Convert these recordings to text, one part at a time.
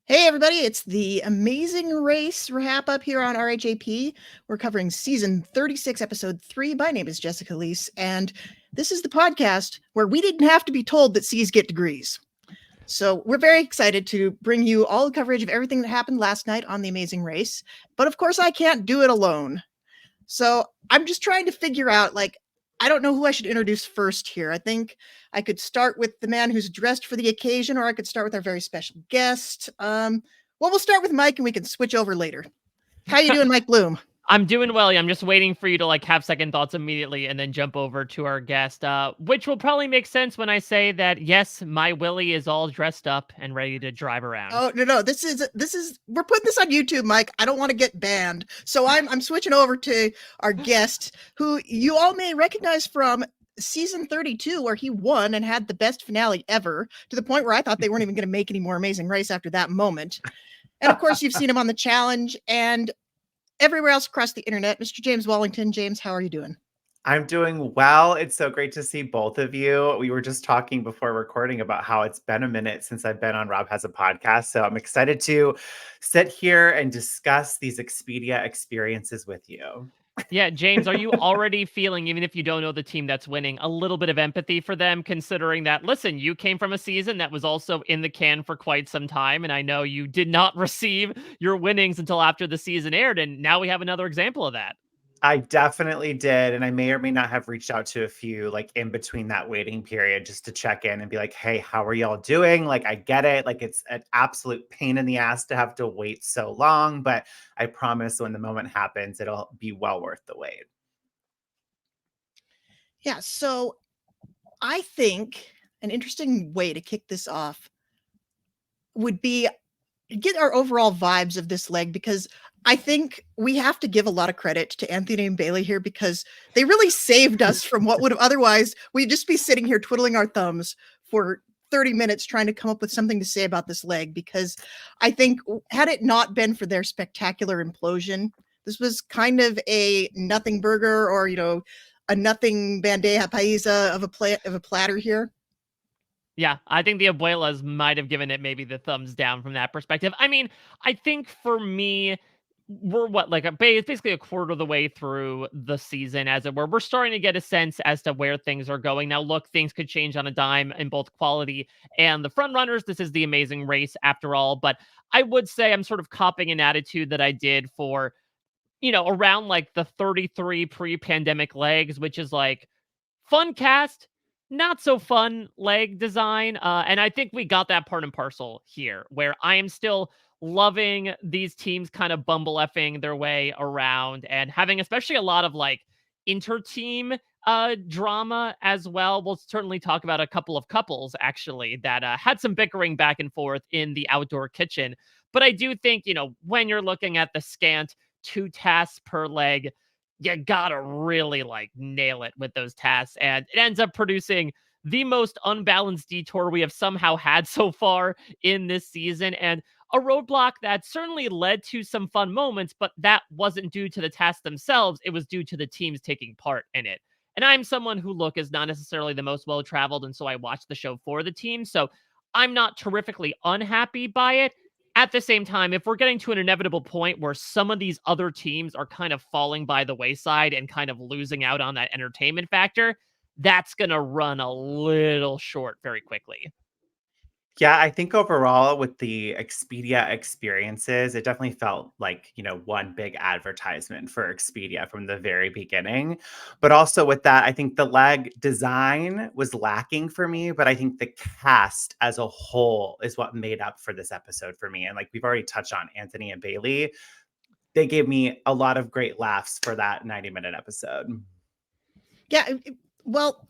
Hey everybody, it's the Amazing Race wrap up here on RHAP. We're covering season 36, episode 3. My name is Jessica Liese, and this is the podcast where we didn't have to be told that C's get degrees. So we're very excited to bring you all the coverage of everything that happened last night on the Amazing Race. But of course, I can't do it alone. So I'm just trying to figure out, I don't know who I should introduce first here. I think I could start with the man who's dressed for the occasion, or I could start with our very special guest. We'll start with Mike, and we can switch over later. How you doing, Mike Bloom? I'm doing well. I'm just waiting for you to have second thoughts immediately and then jump over to our guest, which will probably make sense when I say that, yes, my Willie is all dressed up and ready to drive around. Oh, no. This is we're putting this on YouTube, Mike. I don't want to get banned. So I'm switching over to our guest, who you all may recognize from season 32, where he won and had the best finale ever, to the point where I thought they weren't even going to make any more Amazing Race after that moment. And of course, you've seen him on the challenge and everywhere else across the internet. Mr. James Wallington. James, how are you doing? I'm doing well. It's so great to see both of you. We were just talking before recording about how it's been a minute since I've been on Rob Has a Podcast. So I'm excited to sit here and discuss these Expedia experiences with you. Yeah, James, are you already feeling, even if you don't know the team that's winning, a little bit of empathy for them, considering that, listen, you came from a season that was also in the can for quite some time, and I know you did not receive your winnings until after the season aired, and now we have another example of that. I definitely did. And I may or may not have reached out to a few in between that waiting period just to check in and be like, hey, how are y'all doing? I get it. It's an absolute pain in the ass to have to wait so long. But I promise when the moment happens, it'll be well worth the wait. Yeah, so I think an interesting way to kick this off would be get our overall vibes of this leg, because I think we have to give a lot of credit to Anthony and Bailey here, because they really saved us from what would have otherwise, we'd just be sitting here twiddling our thumbs for 30 minutes trying to come up with something to say about this leg, because I think had it not been for their spectacular implosion, this was kind of a nothing burger, or, a nothing bandeja paisa of a platter here. Yeah, I think the abuelas might have given it maybe the thumbs down from that perspective. I mean, I think for me, we're basically a quarter of the way through the season, as it were. We're starting to get a sense as to where things are going. Now, look, things could change on a dime in both quality and the front runners. This is the Amazing Race after all, but I would say I'm sort of copying an attitude that I did for, around the 33 pre-pandemic legs, which is fun cast, not so fun leg design. And I think we got that part and parcel here, where I am still loving these teams kind of bumble effing their way around and having especially a lot of inter-team drama as well. We'll certainly talk about a couple of couples actually that had some bickering back and forth in the outdoor kitchen. But I do think, when you're looking at the scant 2 tasks per leg, you gotta really nail it with those tasks. And it ends up producing the most unbalanced detour we have somehow had so far in this season. And a roadblock that certainly led to some fun moments, but that wasn't due to the tasks themselves. It was due to the teams taking part in it. And I'm someone who, look, is not necessarily the most well-traveled, and so I watch the show for the team. So I'm not terrifically unhappy by it. At the same time, if we're getting to an inevitable point where some of these other teams are kind of falling by the wayside and kind of losing out on that entertainment factor, that's going to run a little short very quickly. Yeah, I think overall with the Expedia experiences, it definitely felt like, one big advertisement for Expedia from the very beginning. But also with that, I think the leg design was lacking for me, but I think the cast as a whole is what made up for this episode for me. And we've already touched on Anthony and Bailey. They gave me a lot of great laughs for that 90-minute episode. Yeah, well,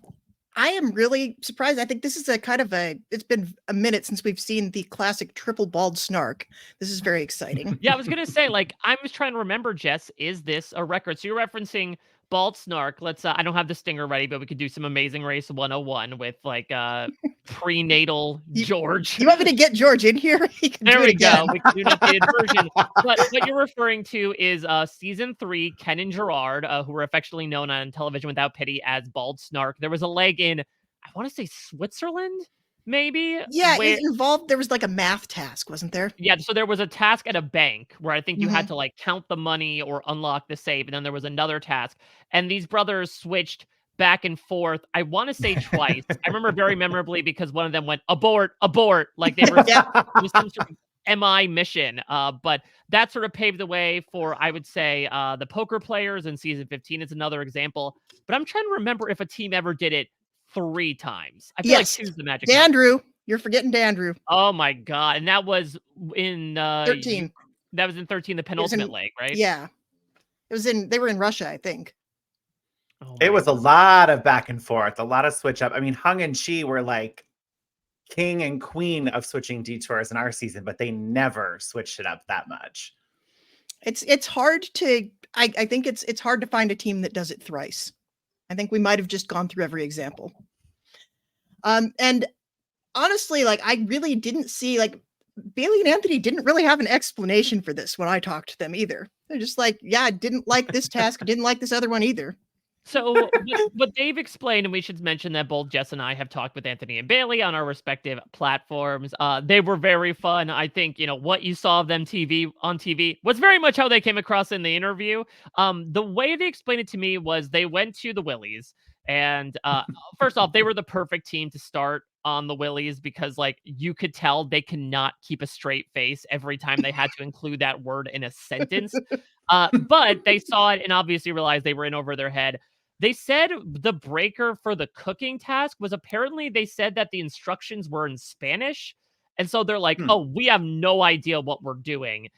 I am really surprised. I think this is it's been a minute since we've seen the classic triple bald snark. This is very exciting. Yeah, I was going to say, I was trying to remember, Jess, is this a record? So you're referencing bald snark. Let's, I don't have the stinger ready, but we could do some Amazing Race 101 with prenatal George. You want me to get George in here? There we go. We can do an updated version. But what you're referring to is season 3, Ken and Gerard, who were affectionately known on Television Without Pity as Bald Snark. There was a leg in, I want to say Switzerland, maybe. Yeah, Where it involved, there was like a math task, wasn't there? Yeah, so there was a task at a bank where I think you had Mhm. to, like, count the money or unlock the safe, and then there was another task, and these brothers switched back and forth, I wanna say twice. I remember very memorably because one of them went, "Abort, abort," like, they were Yep. it was some sort of MI mission, but that sort of paved the way for, I would say, the poker players in season 15 is another example, but I'm trying to remember if a team ever did it 3 times. I feel like Yes. 2 is the magic number. Dandrew. You're forgetting Dandrew. Oh my god, and that was in, you 13. that was in 13, the It was penultimate in leg, right? Yeah. It was in They were in Russia, I think. Oh It my was a god. lot of back and forth, a lot of switch up. I mean, Hung and Chi were like king and queen of switching detours in our season, but they never switched it up that much. It's hard to I think it's hard to find a team that does it thrice. I think we might have just gone through every example. And honestly, like, I really didn't see, like, Bailey and Anthony didn't really have an explanation for this when I talked to them either. They're just like, "Yeah, I didn't like this task, I didn't like this other one either." So, what Dave explained, and we should mention that both Jess and I have talked with Anthony and Bailey on our respective platforms. They were very fun. I think, what you saw of them on TV was very much how they came across in the interview. The way they explained it to me was they went to the Willies, and first off, they were the perfect team to start on the Willies because, like, you could tell they cannot keep a straight face every time they had to include that word in a sentence. But they saw it and obviously realized they were in over their head. They said the breaker for the cooking task was apparently they said that the instructions were in Spanish. And so they're like, Hmm. oh, we have no idea what we're doing.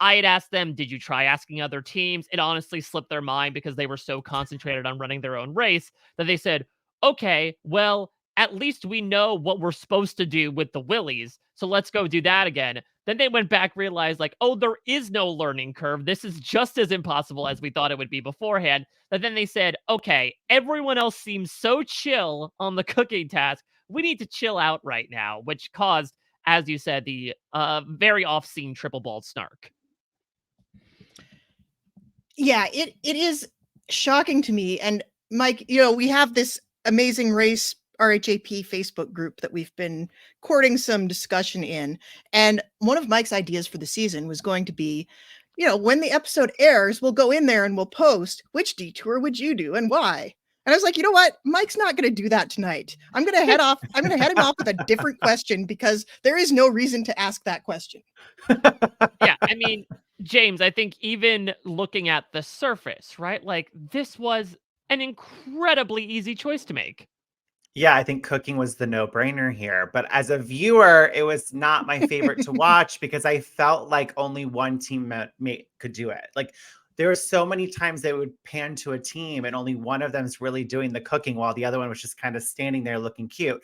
I had asked them, did you try asking other teams? It honestly slipped their mind because they were so concentrated on running their own race that they said, okay, well, at least we know what we're supposed to do with the Willies. So let's go do that again. Then they went back, realized like, oh, there is no learning curve. This is just as impossible as we thought it would be beforehand. But then they said, okay, everyone else seems so chill on the cooking task. We need to chill out right now, which caused, as you said, the very off-scene triple ball snark. Yeah, it is shocking to me. And Mike, we have this Amazing Race RHAP Facebook group that we've been courting some discussion in. And one of Mike's ideas for the season was going to be, when the episode airs, we'll go in there and we'll post, which detour would you do and why? And I was like, you know what? Mike's not going to do that tonight. I'm going to head him off with a different question because there is no reason to ask that question. Yeah, I mean, James, I think even looking at the surface, right? Like, this was an incredibly easy choice to make. Yeah, I think cooking was the no-brainer here, but as a viewer, it was not my favorite to watch because I felt like only one teammate could do it. Like, there were so many times they would pan to a team and only one of them is really doing the cooking while the other one was just kind of standing there looking cute.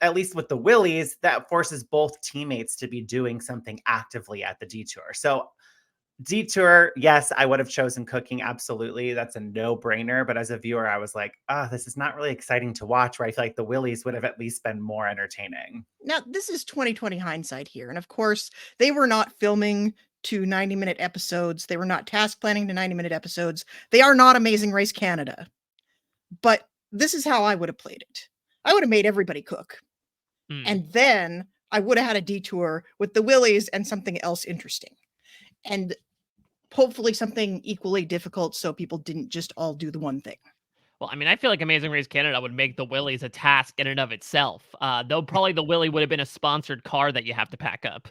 At least with the Willies, that forces both teammates to be doing something actively at the detour. So detour, yes, I would have chosen cooking. Absolutely. That's a no-brainer. But as a viewer, I was like, this is not really exciting to watch, where I feel like the Willies would have at least been more entertaining. Now, this is 2020 hindsight here. And of course, they were not filming to 90-minute episodes. They were not task planning to 90-minute episodes. They are not Amazing Race Canada. But this is how I would have played it. I would have made everybody cook. And then I would have had a detour with the Willies and something else interesting. And hopefully something equally difficult so people didn't just all do the one thing. Well, I mean, I feel like Amazing Race Canada would make the Willies a task in and of itself. Though probably the Willie would have been a sponsored car that you have to pack up.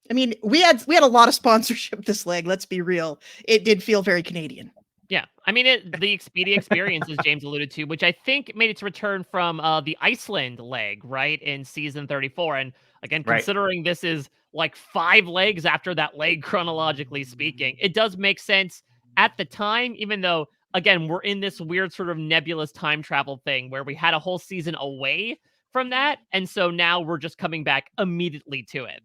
I mean, we had a lot of sponsorship this leg, let's be real. It did feel very Canadian. Yeah, I mean, the Expedia experience, as James alluded to, which I think made its return from the Iceland leg, right, in season 34. And again, Right. considering this is like 5 legs after that leg, chronologically speaking, it does make sense at the time, even though, again, we're in this weird sort of nebulous time travel thing where we had a whole season away from that. And so now we're just coming back immediately to it.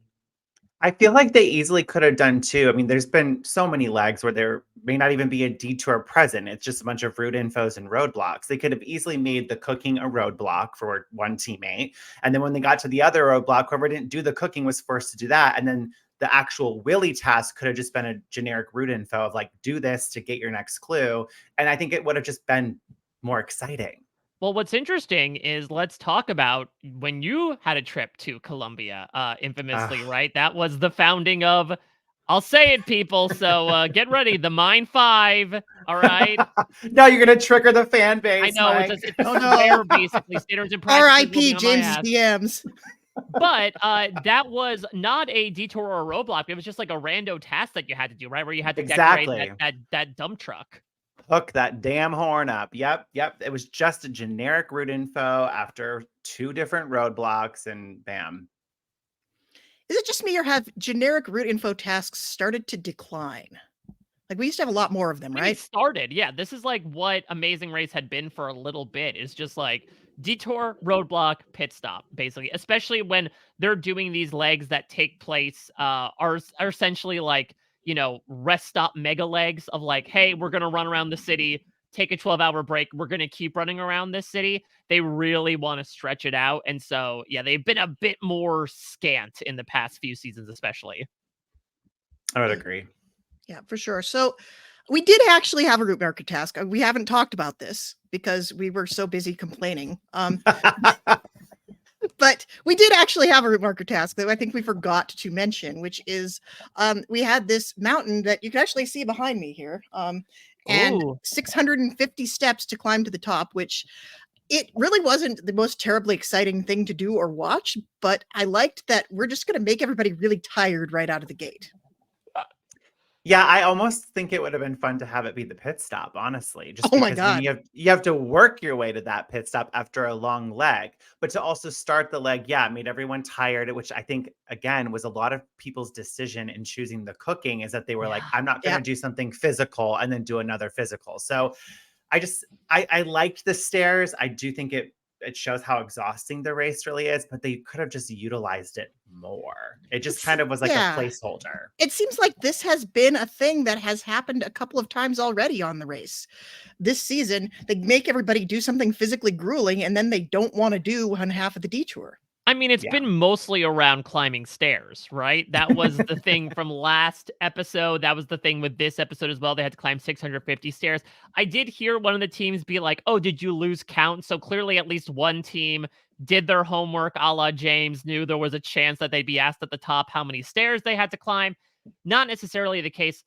I feel like they easily could have done too. I mean, there's been so many legs where there may not even be a detour present. It's just a bunch of route infos and roadblocks. They could have easily made the cooking a roadblock for one teammate. And then when they got to the other roadblock, whoever didn't do the cooking was forced to do that. And then the actual Willie task could have just been a generic route info of like, do this to get your next clue. And I think it would have just been more exciting. Well, what's interesting is let's talk about when you had a trip to Colombia, infamously, Ugh. right? That was the founding of, I'll say it, people. So get ready, the Mine Five. All right. No, you're gonna trigger the fan I base, know it's Mike. a it's a Oh swear, no. basically. Standards and practices will be R.I.P. on my James's ass. DMs. But that was not a detour or a roadblock. It was just like a rando task that you had to do, right? Where you had to decorate Exactly. that dump truck. Hook that damn horn up. Yep. It was just a generic route info after 2 different roadblocks, and bam. Is it just me or have generic route info tasks started to decline? Like we used to have a lot more of them, Maybe right? started. Yeah, this is like what Amazing Race had been for a little bit. It's just like detour, roadblock, pit stop, basically. Especially when they're doing these legs that take place, are essentially like, rest stop mega legs of like, hey, we're gonna run around the city, take a 12-hour break, we're gonna keep running around this city. They really want to stretch it out, and so yeah, they've been a bit more scant in the past few seasons, especially. I would Yeah. agree. Yeah, for sure. So we did actually have a route marker task. We haven't talked about this because we were so busy complaining. But we did actually have a route marker task that I think we forgot to mention, which is we had this mountain that you can actually see behind me here, and Ooh. 650 steps to climb to the top, which it really wasn't the most terribly exciting thing to do or watch, but I liked that we're just going to make everybody really tired right out of the gate. Yeah, I almost think it would have been fun to have it be the pit stop, honestly, just Oh my because then God. you have to work your way to that pit stop after a long leg, but to also start the leg, yeah, it made everyone tired, which I think again was a lot of people's decision in choosing the cooking is that they were like, Yeah. I'm not going Yeah. to do something physical and then do another physical. So I liked the stairs. I do think it shows how exhausting the race really is, but they could have just utilized it more. It just It's, kind of was like a yeah. placeholder. It seems like this has been a thing that has happened a couple of times already on the race. This season, they make everybody do something physically grueling and then they don't want to do one half of the detour. I mean, it's Yeah. been mostly around climbing stairs, right? That was the thing from last episode. That was the thing with this episode as well. They had to climb 650 stairs. I did hear one of the teams be like, oh, did you lose count? So clearly, at least one team did their homework a la James, knew there was a chance that they'd be asked at the top how many stairs they had to climb. Not necessarily the case.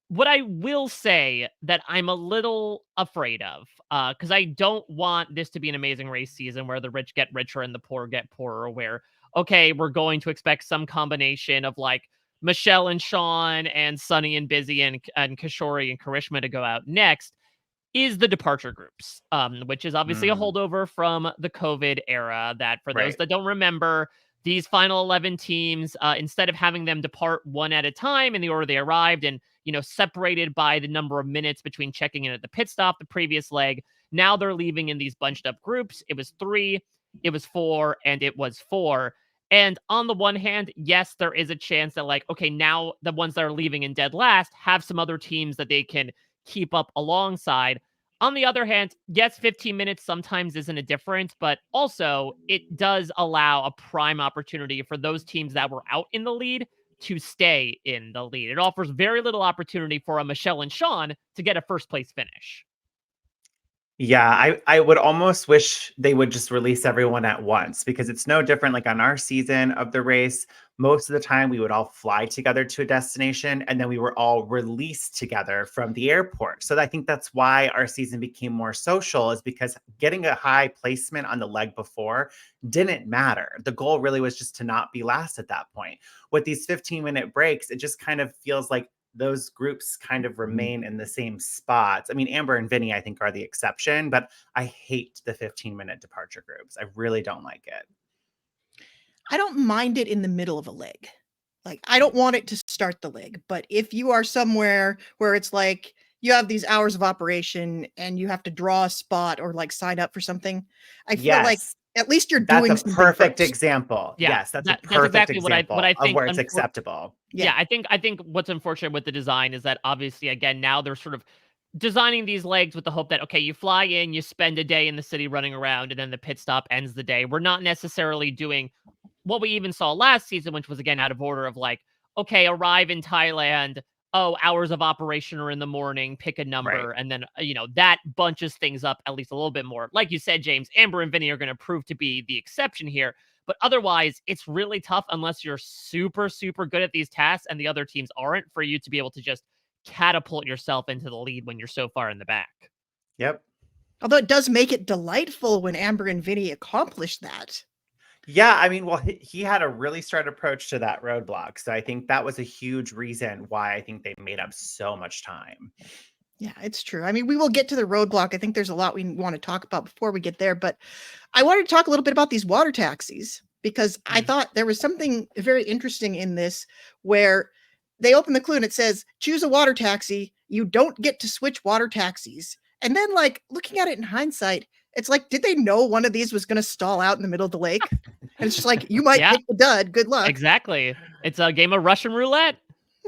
What I will say that I'm a little afraid of, because I don't want this to be an Amazing Race season where the rich get richer and the poor get poorer, where, okay, we're going to expect some combination of like Michelle and Sean and Sunny and Bizzy and Kishori and Karishma to go out next, is the departure groups, which is obviously a Mm, holdover from the COVID era. That for those right. that don't remember, these final 11 teams, instead of having them depart one at a time in the order they arrived and, separated by the number of minutes between checking in at the pit stop the previous leg, now they're leaving in these bunched up groups. It was 3, it was 4, and it was 4. And on the one hand, yes, there is a chance that, like, okay, now the ones that are leaving in dead last have some other teams that they can keep up alongside. On the other hand, yes, 15 minutes sometimes isn't a difference, but also it does allow a prime opportunity for those teams that were out in the lead to stay in the lead. It offers very little opportunity for a Michelle and Sean to get a first place finish. Yeah, I would almost wish they would just release everyone at once because it's no different. Like on our season of the race, most of the time we would all fly together to a destination and then we were all released together from the airport. So I think that's why our season became more social, is because getting a high placement on the leg before didn't matter. The goal really was just to not be last at that point. With these 15-minute breaks, it just kind of feels like those groups kind of remain in the same spots. I mean, Amber and Vinny, I think, are the exception, but I hate the 15-minute departure groups. I really don't like it. I don't mind it in the middle of a leg. Like, I don't want it to start the leg, but if you are somewhere where it's like you have these hours of operation and you have to draw a spot or like sign up for something, I feel like Yes, at least you're that's doing a something perfect first. example. Yeah, Yes, that's a that's perfect exactly what I example of think. where it's acceptable. Yeah, Yeah. I think what's unfortunate with the design is that obviously again now they're sort of designing these legs with the hope that, okay, you fly in, you spend a day in the city running around, and then the pit stop ends the day. We're not necessarily doing what we even saw last season, which was again out of order of like, okay, arrive in Thailand, hours of operation are in the morning, pick a number, Right. and then, that bunches things up at least a little bit more. Like you said, James, Amber and Vinny are going to prove to be the exception here. But otherwise, it's really tough unless you're super, super good at these tasks and the other teams aren't, for you to be able to just catapult yourself into the lead when you're so far in the back. Yep. Although it does make it delightful when Amber and Vinny accomplish that. Yeah, I mean, well, he had a really straight approach to that roadblock. So I think that was a huge reason why I think they made up so much time. Yeah, it's true. I mean, we will get to the roadblock. I think there's a lot we want to talk about before we get there, but I wanted to talk a little bit about these water taxis because I thought there was something very interesting in this where they open the clue and it says, choose a water taxi. You don't get to switch water taxis. And then, like, looking at it in hindsight, it's like, did they know one of these was going to stall out in the middle of the lake? And it's just like, you might Yeah. pick the dud. Good luck. Exactly. It's a game of Russian roulette.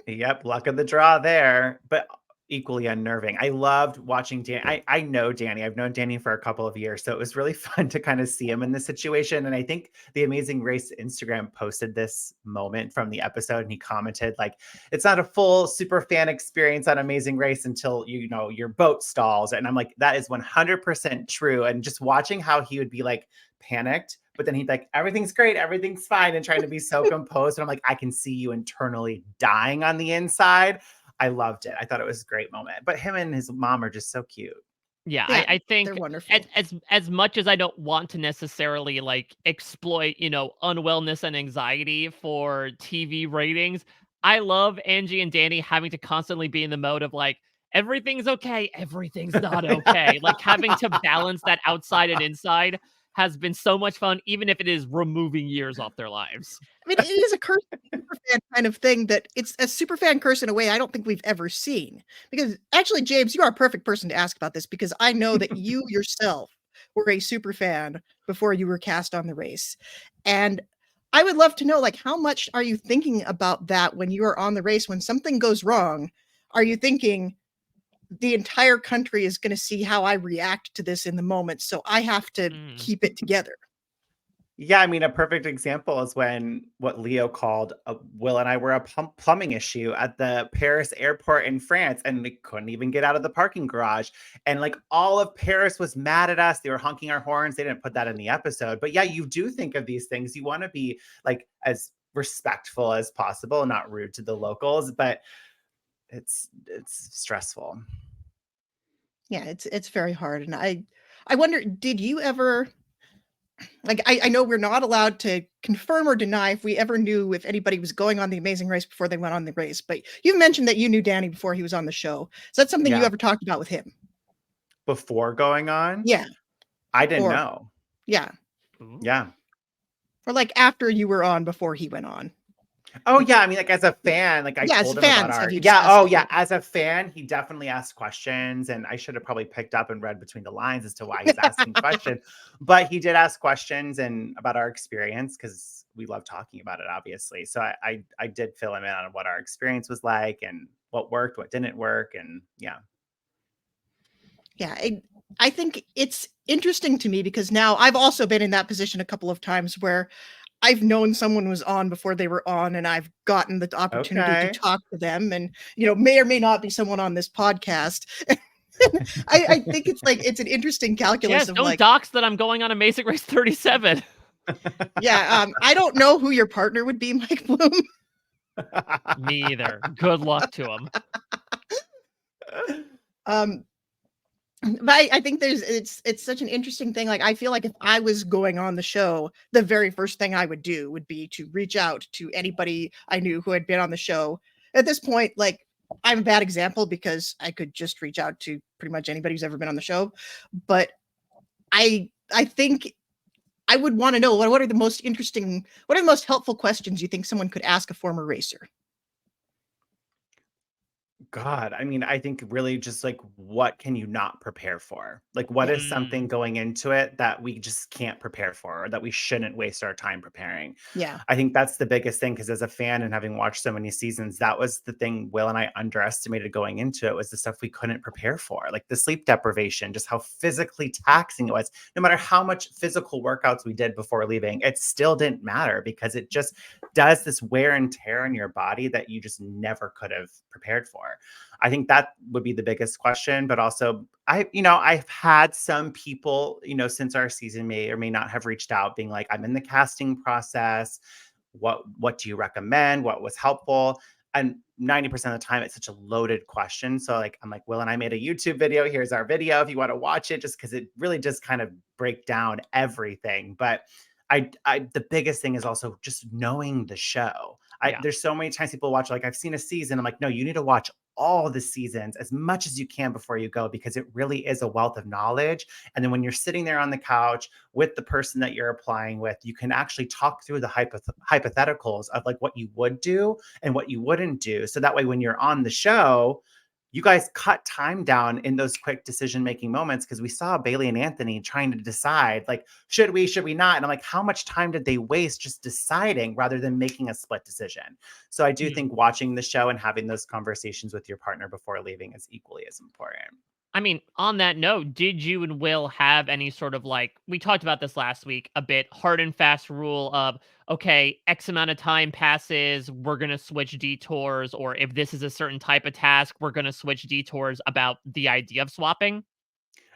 Yep, luck of the draw there, but equally unnerving. I loved watching Danny. I know Danny. I've known Danny for a couple of years, so it was really fun to kind of see him in this situation. And I think the Amazing Race Instagram posted this moment from the episode, and he commented like, "It's not a full super fan experience on Amazing Race until your boat stalls." And I'm like, that is 100% true. And just watching how he would be like panicked, but then he'd like, everything's great, everything's fine, and trying to be so composed. And I'm like, I can see you internally dying on the inside. I loved it. I thought it was a great moment. But him and his mom are just so cute. Yeah, Yeah, I think they're wonderful. as much as I don't want to necessarily like exploit, unwellness and anxiety for TV ratings, I love Angie and Danny having to constantly be in the mode of like, everything's okay, everything's not okay. Like having to balance that outside and inside has been so much fun, even if it is removing years off their lives. I mean, it is a curse superfan kind of thing that it's a superfan curse in a way I don't think we've ever seen. Because actually, James, you are a perfect person to ask about this because I know that you yourself were a superfan before you were cast on the race. And I would love to know, like, how much are you thinking about that when you are on the race? When something goes wrong, are you thinking the entire country is going to see how I react to this in the moment, so I have to keep it together? Yeah, I mean, a perfect example is when what Leo called Will and I were a plumbing issue at the Paris airport in France, and we couldn't even get out of the parking garage. And like all of Paris was mad at us. They were honking our horns. They didn't put that in the episode. But yeah, you do think of these things. You want to be like as respectful as possible and not rude to the locals, but it's stressful. Yeah, it's very hard. And I wonder, did you ever, like, I know we're not allowed to confirm or deny if we ever knew if anybody was going on the Amazing Race before they went on the race, but you've mentioned that you knew Danny before he was on the show. Is that something you Yeah. ever talked about with him? Before going on? Yeah. I didn't Or know. yeah. Ooh. Yeah. Or like after you were on before he went on. Oh yeah, I mean, like as a fan, like I Yeah, as told him about fans, our have you yeah. discussed Oh it? yeah, as a fan, he definitely asked questions, and I should have probably picked up and read between the lines as to why he's asking questions. But he did ask questions and about our experience because we love talking about it, obviously. So I did fill him in on what our experience was like and what worked, what didn't work, and yeah. Yeah, I think it's interesting to me because now I've also been in that position a couple of times where I've known someone was on before they were on, and I've gotten the opportunity to Okay. talk to them, and may or may not be someone on this podcast. I think it's like it's an interesting calculus Yes, of don't like, dox that I'm going on Amazing Race 37. yeah, I don't know who your partner would be, Mike Bloom. Me either. Good luck to him. But I think it's such an interesting thing. Like, I feel like if I was going on the show, the very first thing I would do would be to reach out to anybody I knew who had been on the show. At this point, like, I'm a bad example because I could just reach out to pretty much anybody who's ever been on the show. But I think I would want to know what are the most helpful questions you think someone could ask a former racer? God, I mean, I think really just like what can you not prepare for? Like, what Yeah. is something going into it that we just can't prepare for or that we shouldn't waste our time preparing? Yeah. I think that's the biggest thing because as a fan and having watched so many seasons, that was the thing Will and I underestimated going into it was the stuff we couldn't prepare for, like the sleep deprivation, just how physically taxing it was. No matter how much physical workouts we did before leaving, it still didn't matter because it just does this wear and tear on your body that you just never could have prepared for. I think that would be the biggest question, but also I've had some people, since our season may or may not have reached out being like, I'm in the casting process. What do you recommend? What was helpful? And 90% of the time it's such a loaded question. So like, I'm like, Will and I made a YouTube video. Here's our video if you want to watch it, just because it really does kind of break down everything. But the biggest thing is also just knowing the show. Yeah. There's so many times people watch, like, I've seen a season. I'm like, no, you need to watch all the seasons as much as you can before you go, because it really is a wealth of knowledge. And then when you're sitting there on the couch with the person that you're applying with, you can actually talk through the hypotheticals of like what you would do and what you wouldn't do. So that way, when you're on the show, you guys cut time down in those quick decision-making moments, because we saw Bailey and Anthony trying to decide, like, should we not? And I'm like, how much time did they waste just deciding rather than making a split decision? So I do think watching the show and having those conversations with your partner before leaving is equally as important. I mean, on that note, did you and Will have any sort of like, we talked about this last week, a bit hard and fast rule of, okay, X amount of time passes, we're going to switch detours, or if this is a certain type of task, we're going to switch detours about the idea of swapping?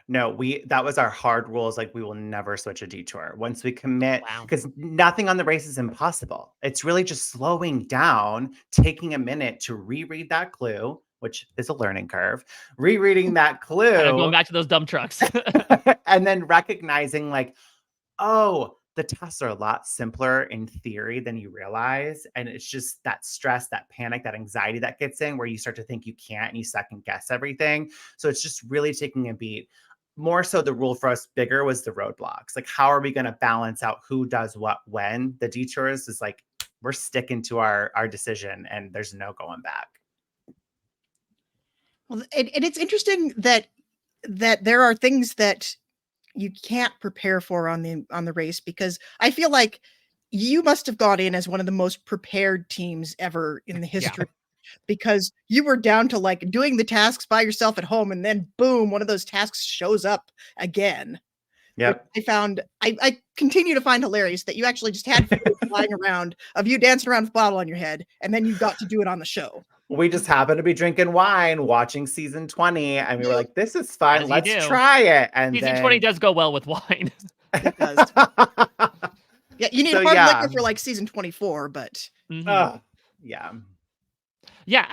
No, that was our hard rules. Like, we will never switch a detour once we commit, Wow. because nothing on the race is impossible. It's really just slowing down, taking a minute to reread that clue, which is a learning curve, rereading that Kind of going clue, back to those dump trucks. and then recognizing like, oh, the tests are a lot simpler in theory than you realize. And it's just that stress, that panic, that anxiety that gets in where you start to think you can't and you second guess everything. So it's just really taking a beat. More so, the rule for us bigger was the roadblocks. Like, how are we going to balance out who does what when? The detours is like, we're sticking to our decision and there's no going back. Well, and it's interesting that there are things that you can't prepare for on the race, because I feel like you must have got in as one of the most prepared teams ever in the history, because you were down to like doing the tasks by yourself at home, and then boom, one of those tasks shows up again. Yep. I continue to find hilarious that you actually just had videos flying around of you dancing around with a bottle on your head, and then you got to do it on the show. We just happened to be drinking wine, watching season 20, and we were like, this is fun. As you Let's do. try it. And Season then 20 does go well with wine. It does. Yeah, you need hard liquor for like season 24, but Mhm. Yeah. Yeah,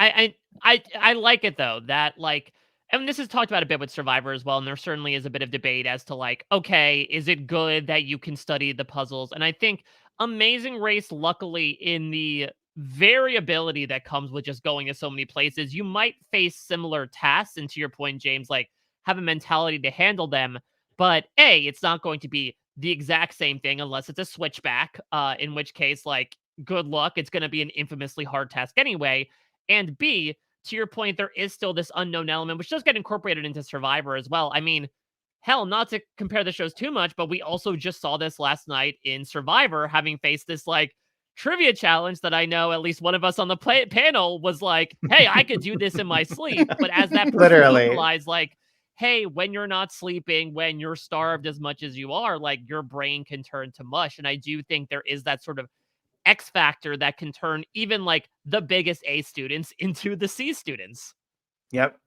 I like it though, that like, and this is talked about a bit with Survivor as well, and there certainly is a bit of debate as to like, okay, is it good that you can study the puzzles? And I think Amazing Race, luckily, in the variability that comes with just going to so many places, you might face similar tasks, and to your point, James, like, have a mentality to handle them. But A, it's not going to be the exact same thing unless it's a switchback, in which case, like, good luck. It's going to be an infamously hard task anyway. And B, to your point, there is still this unknown element, which does get incorporated into Survivor as well. I mean, hell, not to compare the shows too much, but we also just saw this last night in Survivor, having faced this like trivia challenge that I know at least one of us on the panel was like, hey, I could do this in my sleep. But as that person Literally. vocalized, like, hey, when you're not sleeping, when you're starved as much as you are, like, your brain can turn to mush. And I do think there is that sort of X factor that can turn even like the biggest A students into the C students. Yep.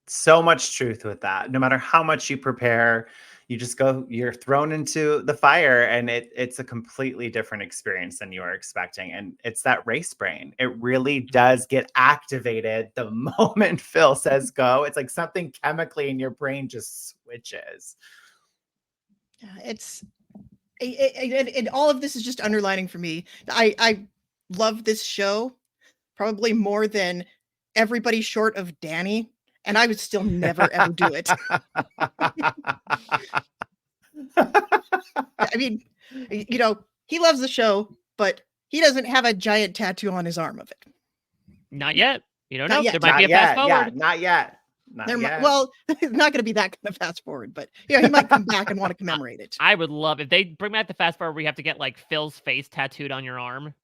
So much truth with that. No matter how much you prepare, you're thrown into the fire, and it's a completely different experience than you are expecting. And it's that race brain. It really does get activated the moment Phil says go. It's like something chemically in your brain just switches. and all of this is just underlining for me. I love this show probably more than everybody short of Danny, and I would still never ever do it. I mean, he loves the show, but he doesn't have a giant tattoo on his arm of it. Not yet. You don't Not know. yet. There might Not be a fast yet. Yeah, forward. not yet. Not There, yet. well, it's not going to be that kind of fast forward, but yeah, he might come back and want to commemorate it. I would love if they bring back the fast forward where you have to get like Phil's face tattooed on your arm.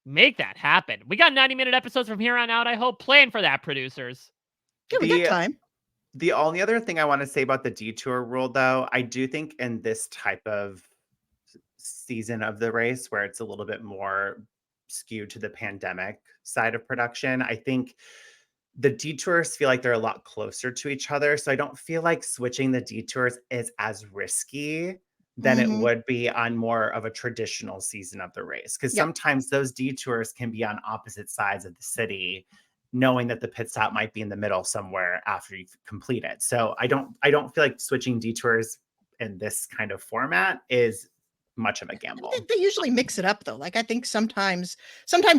Make that happen. We got 90-minute episodes from here on out, I hope. Plan for that, producers. Yeah, we got the time. the only other thing I want to say about the detour rule, though, I do think in this type of season of the race where it's a little bit more skewed to the pandemic side of production, I think the detours feel like they're a lot closer to each other. So I don't feel like switching the detours is as risky than it Mhm. would be on more of a traditional season of the race. Because Yeah. sometimes those detours can be on opposite sides of the city, knowing that the pit stop might be in the middle somewhere after you've completed. So I don't feel like switching detours in this kind of format is much of a gamble. They usually mix it up though. Like I think sometimes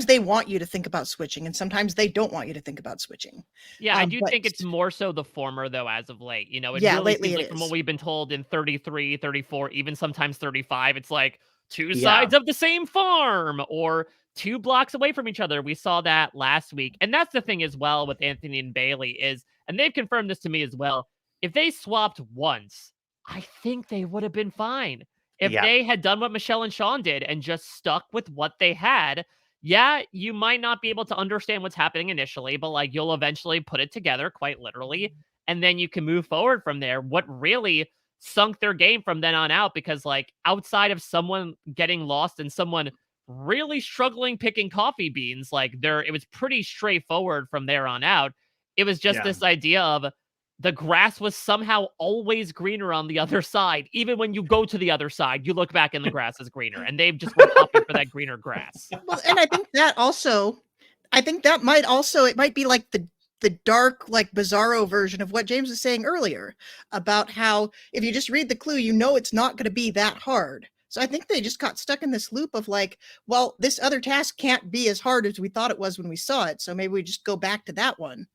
they want you to think about switching and sometimes they don't want you to think about switching. Yeah, I do But think it's more so the former, though, as of late. It yeah, really lately seems it like from what is. we've been told in 33, 34, even sometimes 35, it's like two Yeah. sides of the same farm or 2 blocks away from each other. We saw that last week. And that's the thing as well with Anthony and Bailey is, and they've confirmed this to me as well, if they swapped once, I think they would have been fine. If Yeah. they had done what Michelle and Sean did and just stuck with what they had, yeah, you might not be able to understand what's happening initially, but like you'll eventually put it together quite literally. And then you can move forward from there. What really sunk their game from then on out, because like outside of someone getting lost and someone really struggling picking coffee beans, like it was pretty straightforward from there on out. It was just Yeah. this idea of the grass was somehow always greener on the other side. Even when you go to the other side, you look back and the grass is greener. And they've just were opting for that greener grass. Well, and I think that might also, it might be like the dark, like bizarro version of what James was saying earlier about how if you just read the clue, it's not going to be that hard. So I think they just got stuck in this loop of like, well, this other task can't be as hard as we thought it was when we saw it. So maybe we just go back to that one.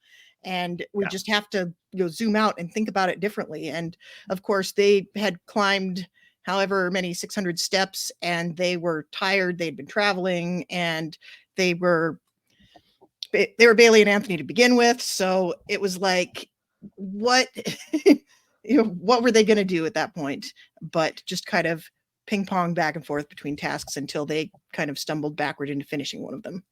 And we Yeah. just have to zoom out and think about it differently. And of course, they had climbed however many 600 steps and they were tired. They'd been traveling and they were Bailey and Anthony to begin with. So it was like, what, what were they going to do at that point? But just kind of ping pong back and forth between tasks until they kind of stumbled backward into finishing one of them.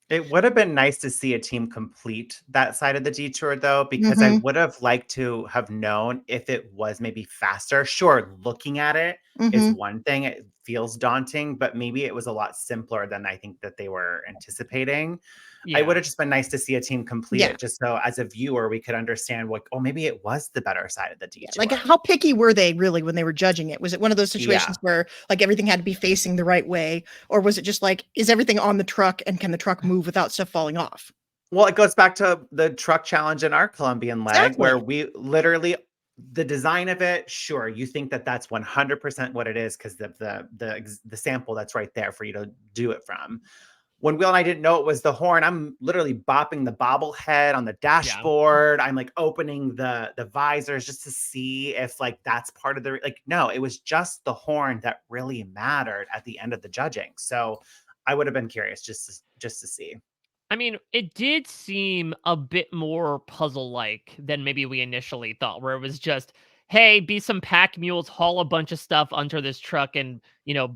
It would have been nice to see a team complete that side of the detour, though, because I would have liked to have known if it was maybe faster. Sure, looking at it is one thing. It feels daunting, but maybe it was a lot simpler than I think that they were anticipating. Yeah. I would have just been nice to see a team complete Yeah. it, just so as a viewer, we could understand what, oh, maybe it was the better side of the detour. Like how picky were they really when they were judging it? Was it one of those situations where like everything had to be facing the right way? Or was it just like, is everything on the truck and can the truck move without stuff falling off? Well, it goes back to the truck challenge in our Colombian leg, Exactly. where we literally, the design of it, sure, you think that that's 100% what it is because the sample that's right there for you to do it from. When Will and I didn't know it was the horn, I'm literally bopping the bobblehead on the dashboard. I'm like opening the visors just to see if like that's part of the, like, no, it was just the horn that really mattered at the end of the judging. So I would have been curious just to see. I mean, it did seem a bit more puzzle-like than maybe we initially thought, where it was just, hey, be some pack mules, haul a bunch of stuff onto this truck, and,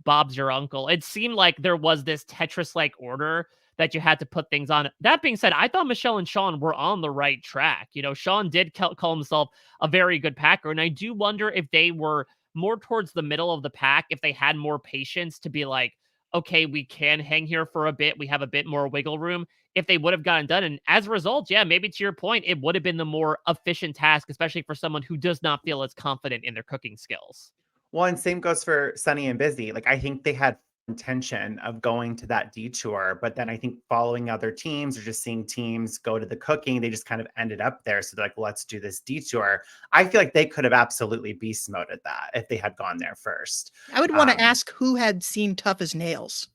Bob's your uncle. It seemed like there was this Tetris-like order that you had to put things on. That being said, I thought Michelle and Sean were on the right track. Sean did call himself a very good packer, and I do wonder if they were more towards the middle of the pack, if they had more patience to be like, okay, we can hang here for a bit. We have a bit more wiggle room. If they would have gotten done. And as a result, yeah, maybe to your point, it would have been the more efficient task, especially for someone who does not feel as confident in their cooking skills. Well, and same goes for Sunny and Bizzy. Like, I think they had intention of going to that detour, but then I think following other teams or just seeing teams go to the cooking, they just kind of ended up there. So they're like, let's do this detour. I feel like they could have absolutely beast moded that if they had gone there first. I would want to ask who had seen Tough as Nails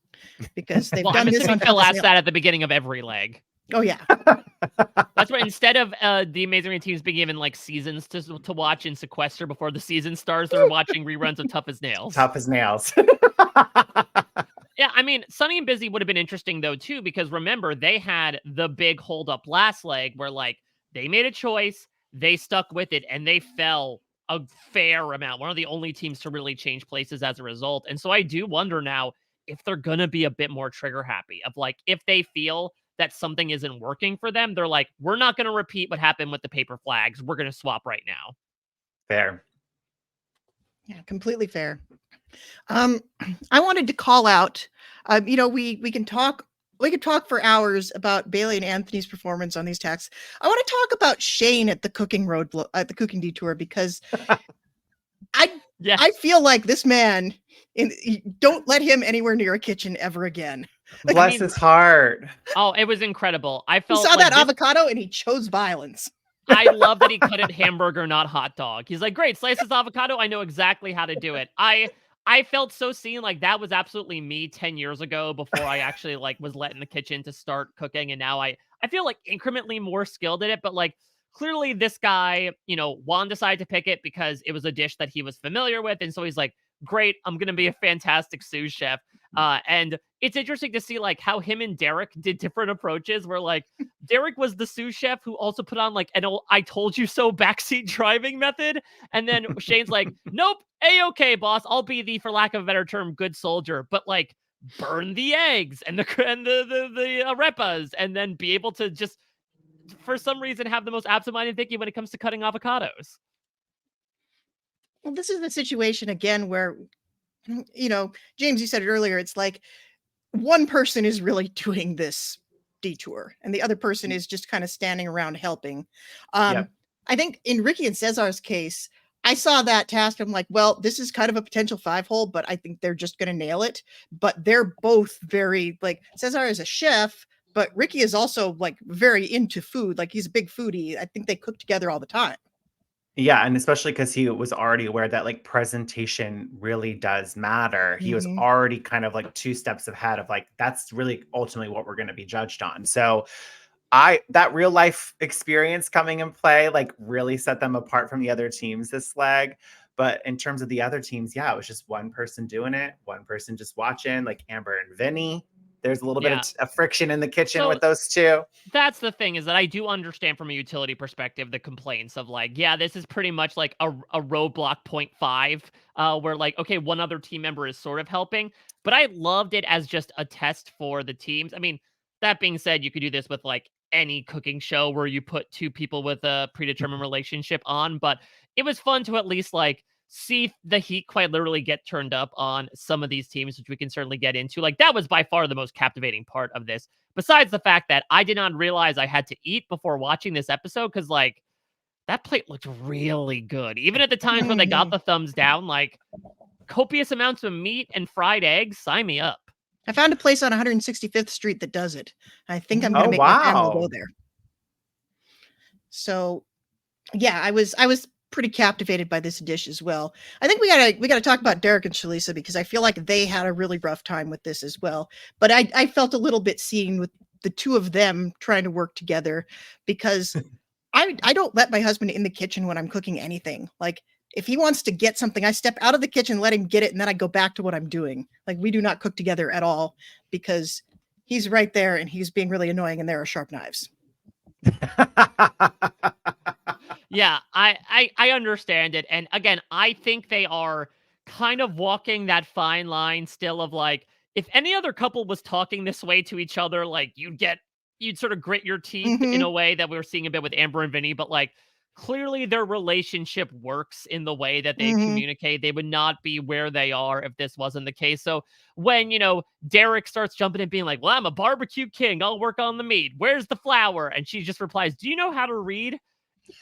because they've well, done I'm this assuming on Phil Tough as asked Nails. that at the beginning of every leg. Oh, yeah. That's why instead of the Amazing Teams being given like seasons to watch in sequester before the season starts, they're watching reruns of Tough as Nails. Tough as Nails. Yeah, I mean, Sunny and Bizzy would have been interesting though too, because remember they had the big hold up last leg where like they made a choice, they stuck with it, and they fell a fair amount. One of the only teams to really change places as a result. And so I do wonder now if they're gonna be a bit more trigger happy of like if they feel that something isn't working for them, they're like, we're not gonna repeat what happened with the paper flags. We're gonna swap right now. Fair. Yeah, completely fair. I wanted to call out, we can talk for hours about Bailey and Anthony's performance on these texts. I want to talk about Shane at the cooking at the cooking detour because Yes. I feel like this man, don't let him anywhere near a kitchen ever again. Bless his heart. Oh, it was incredible. I He felt saw like that this, avocado and he chose violence. I love that he cut it hamburger, not hot dog. He's like, great, slice this avocado. I know exactly how to do it. I felt so seen, like that was absolutely me 10 years ago before I actually like was let in the kitchen to start cooking. And now I feel like incrementally more skilled at it, but like clearly this guy, Juan decided to pick it because it was a dish that he was familiar with. And so he's like, great, I'm gonna be a fantastic sous chef. And it's interesting to see like how him and Derek did different approaches where like Derek was the sous chef who also put on like an I told you so backseat driving method. And then Shane's like, nope, A-okay, boss. I'll be the, for lack of a better term, good soldier, but like burn the eggs and the arepas and then be able to just, for some reason, have the most absent-minded thinking when it comes to cutting avocados. Well, this is the situation again where, James, you said it earlier. It's like one person is really doing this detour and the other person is just kind of standing around helping. Yep. I think in Ricky and Cesar's case, I saw that task. I'm like, well, this is kind of a potential 5-hole, but I think they're just going to nail it. But they're both very like Cesar is a chef, but Ricky is also like very into food. Like he's a big foodie. I think they cook together all the time. Yeah, and especially because he was already aware that like presentation really does matter. He was already kind of like 2 steps ahead of like, that's really ultimately what we're going to be judged on. So that real life experience coming in play, like really set them apart from the other teams this leg. But in terms of the other teams, yeah, it was just one person doing it, one person just watching, like Amber and Vinnie. There's a little bit of friction in the kitchen with those two. That's the thing is that I do understand from a utility perspective the complaints of like, yeah, this is pretty much like a roadblock 0.5, where like, okay, one other team member is sort of helping, but I loved it as just a test for the teams. I mean, that being said, you could do this with like any cooking show where you put 2 people with a predetermined relationship on, but it was fun to at least like see the heat quite literally get turned up on some of these teams, which we can certainly get into. Like that was by far the most captivating part of this. Besides the fact that I did not realize I had to eat before watching this episode, because like that plate looked really good. Even at the times when they got the thumbs down, like copious amounts of meat and fried eggs, sign me up. I found a place on 165th Street that does it. I think I'm going to make my family go there. So, yeah, I was pretty captivated by this dish as well. I think we gotta talk about Derek and Shelisa because I feel like they had a really rough time with this as well. But I felt a little bit seen with the two of them trying to work together because I don't let my husband in the kitchen when I'm cooking anything. Like if he wants to get something, I step out of the kitchen, let him get it, and then I go back to what I'm doing. Like we do not cook together at all because he's right there and he's being really annoying and there are sharp knives. Yeah, I understand it. And again, I think they are kind of walking that fine line still of like, if any other couple was talking this way to each other, like you'd sort of grit your teeth in a way that we were seeing a bit with Amber and Vinnie, but like clearly their relationship works in the way that they communicate. They would not be where they are if this wasn't the case. So when, Derek starts jumping and being like, well, I'm a barbecue king. I'll work on the meat. Where's the flour? And she just replies, do you know how to read?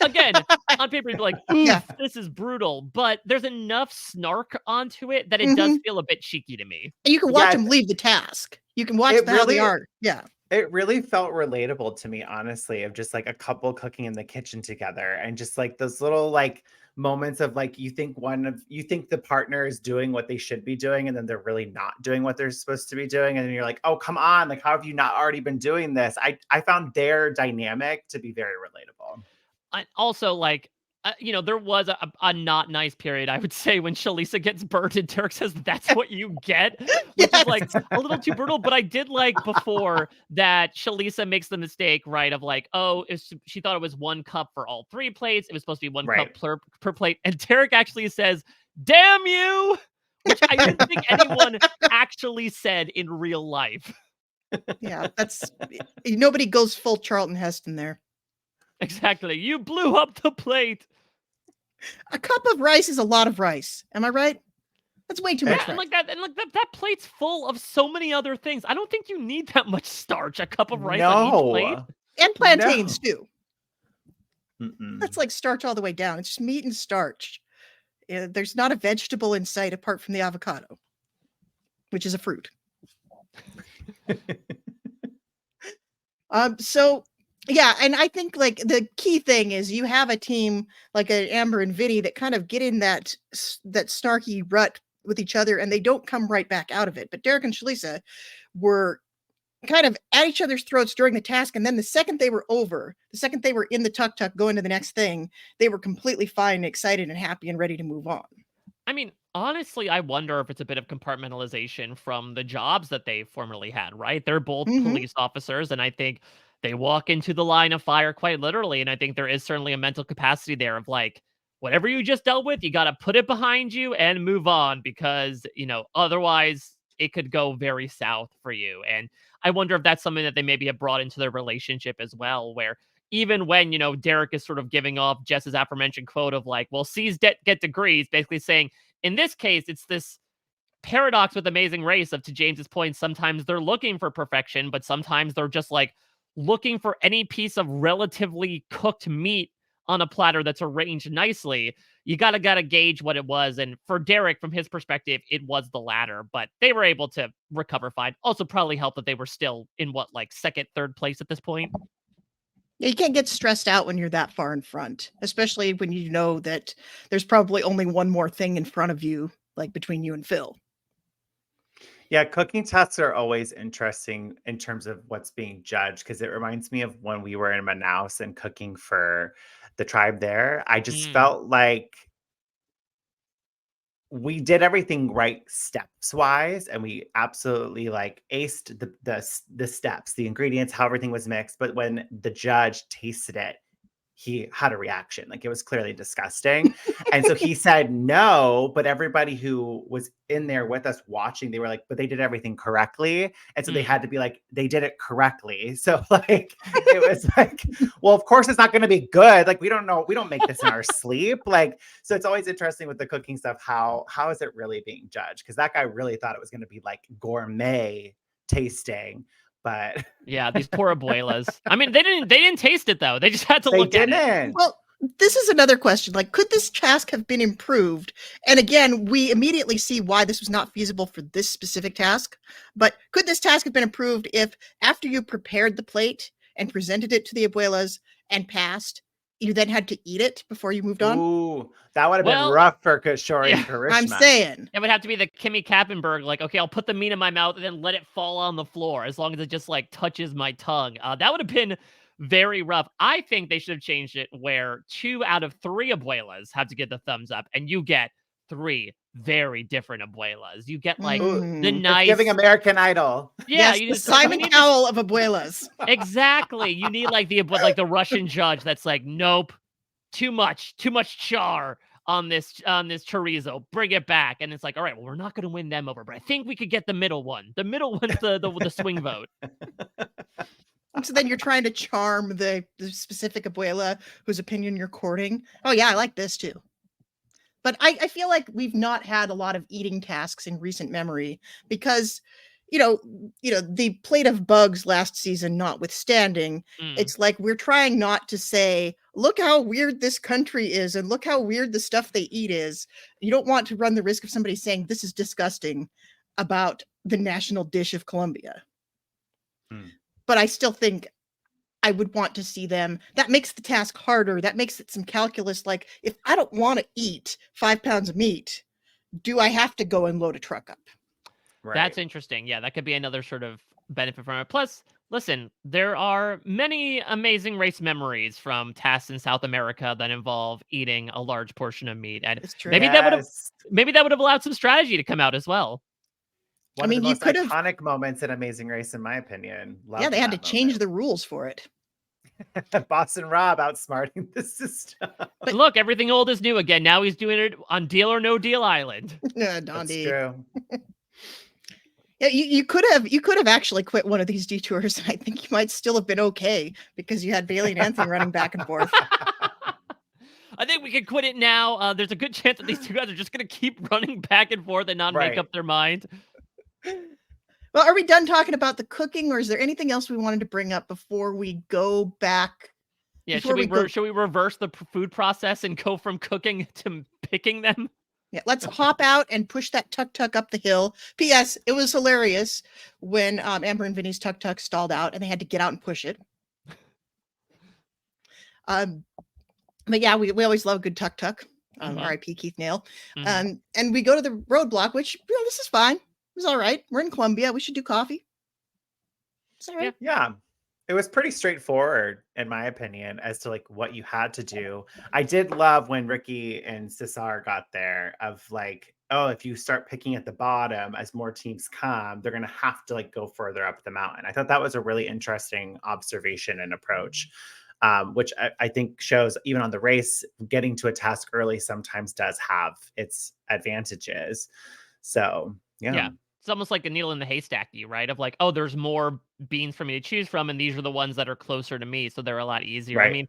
Again, on paper, you'd be like, oof, this is brutal. But there's enough snark onto it that it does feel a bit cheeky to me. And you can watch them leave the task. You can watch how they are. Yeah. It really felt relatable to me, honestly, of just like a couple cooking in the kitchen together and just like those little like moments of like you think the partner is doing what they should be doing and then they're really not doing what they're supposed to be doing. And then you're like, oh, come on. Like, how have you not already been doing this? I found their dynamic to be very relatable. Also, like, there was a not nice period, I would say, when Shelisa gets burnt and Derek says that's what you get, which is like Yes. a little too brutal. But I did like before that Shelisa makes the mistake, right? Of like, oh, she thought it was 1 cup for all 3 plates. It was supposed to be 1 cup Right. per plate. And Derek actually says, "Damn you," which I didn't think anyone actually said in real life. Yeah, that's nobody goes full Charlton Heston there. Exactly. You blew up the plate. A cup of rice is a lot of rice. Am I right? That's way too much And rice. that plate's full of so many other things. I don't think you need that much starch. A cup of rice on each plate. No. And plantains No. too. Mm-mm. That's like starch all the way down. It's just meat and starch. There's not a vegetable in sight apart from the avocado, which is a fruit. So yeah, and I think like the key thing is you have a team like an Amber and Vinnie that kind of get in that snarky rut with each other, and they don't come right back out of it. But Derek and Shelisa were kind of at each other's throats during the task, and then the second they were over, the second they were in the tuk-tuk going to the next thing, they were completely fine, and excited, and happy, and ready to move on. I mean, honestly, I wonder if it's a bit of compartmentalization from the jobs that they formerly had, right? They're both Mhm. police officers, and I think they walk into the line of fire quite literally. And I think there is certainly a mental capacity there of like, whatever you just dealt with, you got to put it behind you and move on because, otherwise it could go very south for you. And I wonder if that's something that they maybe have brought into their relationship as well, where even when, Derek is sort of giving off Jess's aforementioned quote of like, well, C's get degrees, basically saying, in this case, it's this paradox with Amazing Race of, to James's point, sometimes they're looking for perfection, but sometimes they're just like looking for any piece of relatively cooked meat on a platter that's arranged nicely. You gotta gauge what it was. And for Derek, from his perspective, it was the latter, but they were able to recover fine. Also probably helped that they were still in like second, third place at this point. Yeah, you can't get stressed out when you're that far in front, especially when you know that there's probably only one more thing in front of you, like between you and Phil. Yeah, cooking tests are always interesting in terms of what's being judged because it reminds me of when we were in Manaus and cooking for the tribe there. I just felt like we did everything right steps wise, and we absolutely like aced the steps, the ingredients, how everything was mixed. But when the judge tasted it, he had a reaction. Like it was clearly disgusting. And so he said no, but everybody who was in there with us watching, they were like, but they did everything correctly. And so they had to be like, they did it correctly. So like, it was like, well, of course it's not going to be good. Like, we don't know. We don't make this in our sleep. Like, so it's always interesting with the cooking stuff. How is it really being judged? Because that guy really thought it was going to be like gourmet tasting. But yeah, these poor abuelas. I mean, they didn't taste it though. They just had to they look at it. didn't. Well, this is another question. Like, could this task have been improved? And again, we immediately see why this was not feasible for this specific task. But could this task have been improved if, after you prepared the plate and presented it to the abuelas and passed, you then had to eat it before you moved on? Ooh, that would have been Well, rough for Kori and yeah, Kishma. I'm saying. It would have to be the Kimmy Kappenberg, like, okay, I'll put the meat in my mouth and then let it fall on the floor as long as it just like touches my tongue. That would have been very rough. I think they should have changed it where 2 out of 3 abuelas have to get the thumbs up, and you get 3 very different abuelas. You get like the Mhm. nice, It's giving American Idol. yeah, Yes, you the need Simon you need Cowell of abuelas. exactly. You need like the Russian judge that's like, nope, too much char on this chorizo. Bring it back. And it's like, all right, well, we're not going to win them over, but I think we could get the middle one. The middle one's the swing vote. So then you're trying to charm the specific abuela whose opinion you're courting. Oh yeah, I like this too. But I feel like we've not had a lot of eating tasks in recent memory because, the plate of bugs last season notwithstanding, it's like we're trying not to say, look how weird this country is and look how weird the stuff they eat is. You don't want to run the risk of somebody saying this is disgusting about the national dish of Colombia. But I still think I would want to see them. That makes the task harder. That makes it some calculus. Like, if I don't want to eat 5 pounds of meat, do I have to go and load a truck up? Right. That's interesting. Yeah, that could be another sort of benefit from it. Plus, listen, there are many amazing race memories from tasks in South America that involve eating a large portion of meat, and It's true. maybe Yes. that would have allowed some strategy to come out as well. One I of the mean, you most could have, iconic moments in Amazing Race, in my opinion. yeah, Loved they had to that change moment. the rules for it. Boston Rob outsmarting the system. And look, everything old is new again. Now he's doing it on Deal or No Deal Island. Yeah, That's Dondi. true. Yeah, you could have actually quit one of these detours, and I think you might still have been okay because you had Bailey and Anthony running back and forth. I think we can quit it now. There's a good chance that these two guys are just going to keep running back and forth and not make Right. up their mind. Well, are we done talking about the cooking, or is there anything else we wanted to bring up before we go back? Yeah, Before should we reverse the food process and go from cooking to picking them? Yeah, let's hop out and push that tuk-tuk up the hill. P.S. It was hilarious when Amber and Vinny's tuk-tuk stalled out and they had to get out and push it. But yeah, we always love a good tuk-tuk. R.I.P. Keith Nail. And we go to the roadblock, which, this is fine. It was all right. We're in Columbia. We should do coffee. It's all right. Yeah. It was pretty straightforward, in my opinion, as to like what you had to do. I did love when Ricky and Cesar got there of like, oh, if you start picking at the bottom as more teams come, they're going to have to like go further up the mountain. I thought that was a really interesting observation and approach, which I think shows even on the race, getting to a task early sometimes does have its advantages. So, yeah. It's almost like a needle in the haystack to you, right? Of like, oh, there's more beans for me to choose from, and these are the ones that are closer to me, so they're a lot easier. Right. I mean,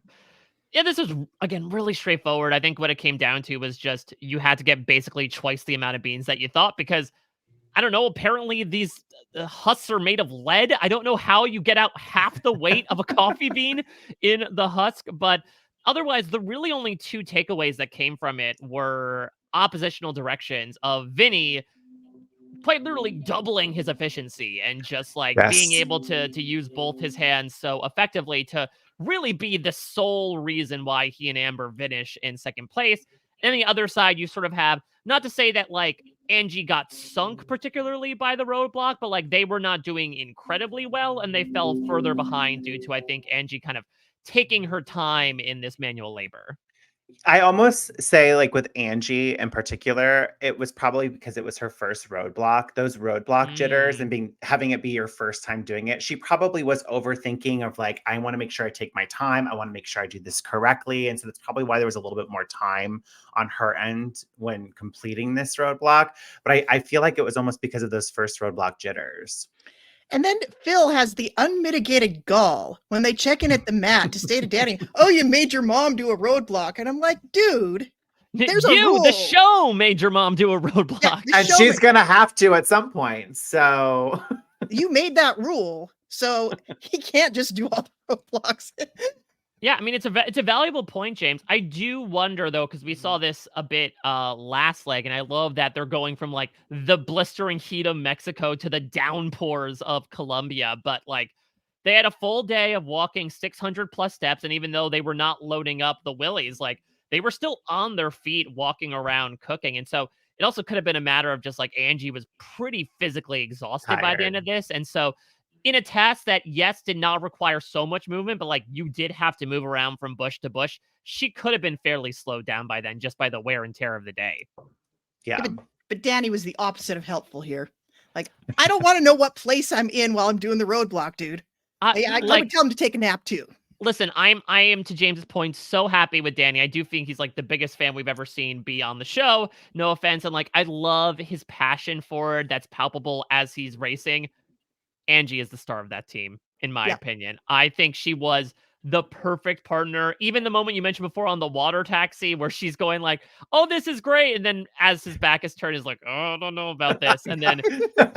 yeah, this was, again, really straightforward. I think what it came down to was just you had to get basically twice the amount of beans that you thought, because, I don't know, apparently these husks are made of lead. I don't know how you get out half the weight of a coffee bean in the husk, but otherwise, the really only two takeaways that came from it were oppositional directions of Vinnie quite literally doubling his efficiency and just like being able to use both his hands so effectively to really be the sole reason why he and Amber finish in second place. And on the other side, you sort of have, not to say that like Angie got sunk particularly by the roadblock, but like they were not doing incredibly well and they fell further behind due to, I think, Angie kind of taking her time in this manual labor. I almost say, like with Angie in particular, it was probably because it was her first roadblock. Those roadblock jitters and having it be your first time doing it. She probably was overthinking of like, I want to make sure I take my time. I want to make sure I do this correctly. And so that's probably why there was a little bit more time on her end when completing this roadblock. But I feel like it was almost because of those first roadblock jitters. And then Phil has the unmitigated gall when they check in at the mat to say to Danny, oh, you made your mom do a roadblock. And I'm like, dude, there's a rule. The show made your mom do a roadblock. Yeah, and she's going to have to at some point. So you made that rule. So he can't just do all the roadblocks. Yeah, I mean, it's a valuable point, James. I do wonder, though, because we saw this a bit last leg, and I love that they're going from, like, the blistering heat of Mexico to the downpours of Colombia. But, like, they had a full day of walking 600-plus steps, and even though they were not loading up the willies, like, they were still on their feet walking around cooking. And so it also could have been a matter of just, like, Angie was pretty physically exhausted by the end of this. And so in a task that, yes, did not require so much movement, but like you did have to move around from bush to bush, she could have been fairly slowed down by then just by the wear and tear of the day. Yeah. But Danny was the opposite of helpful here. Like, I don't want to know what place I'm in while I'm doing the roadblock, dude. I would tell him to take a nap too. Listen, I am, to James's point, so happy with Danny. I do think he's like the biggest fan we've ever seen be on the show. No offense. And like, I love his passion for it. That's palpable as he's racing. Angie is the star of that team, in my opinion. I think she was the perfect partner. Even the moment you mentioned before on the water taxi where she's going like, oh, this is great. And then as his back is turned, is like, oh, I don't know about this. And then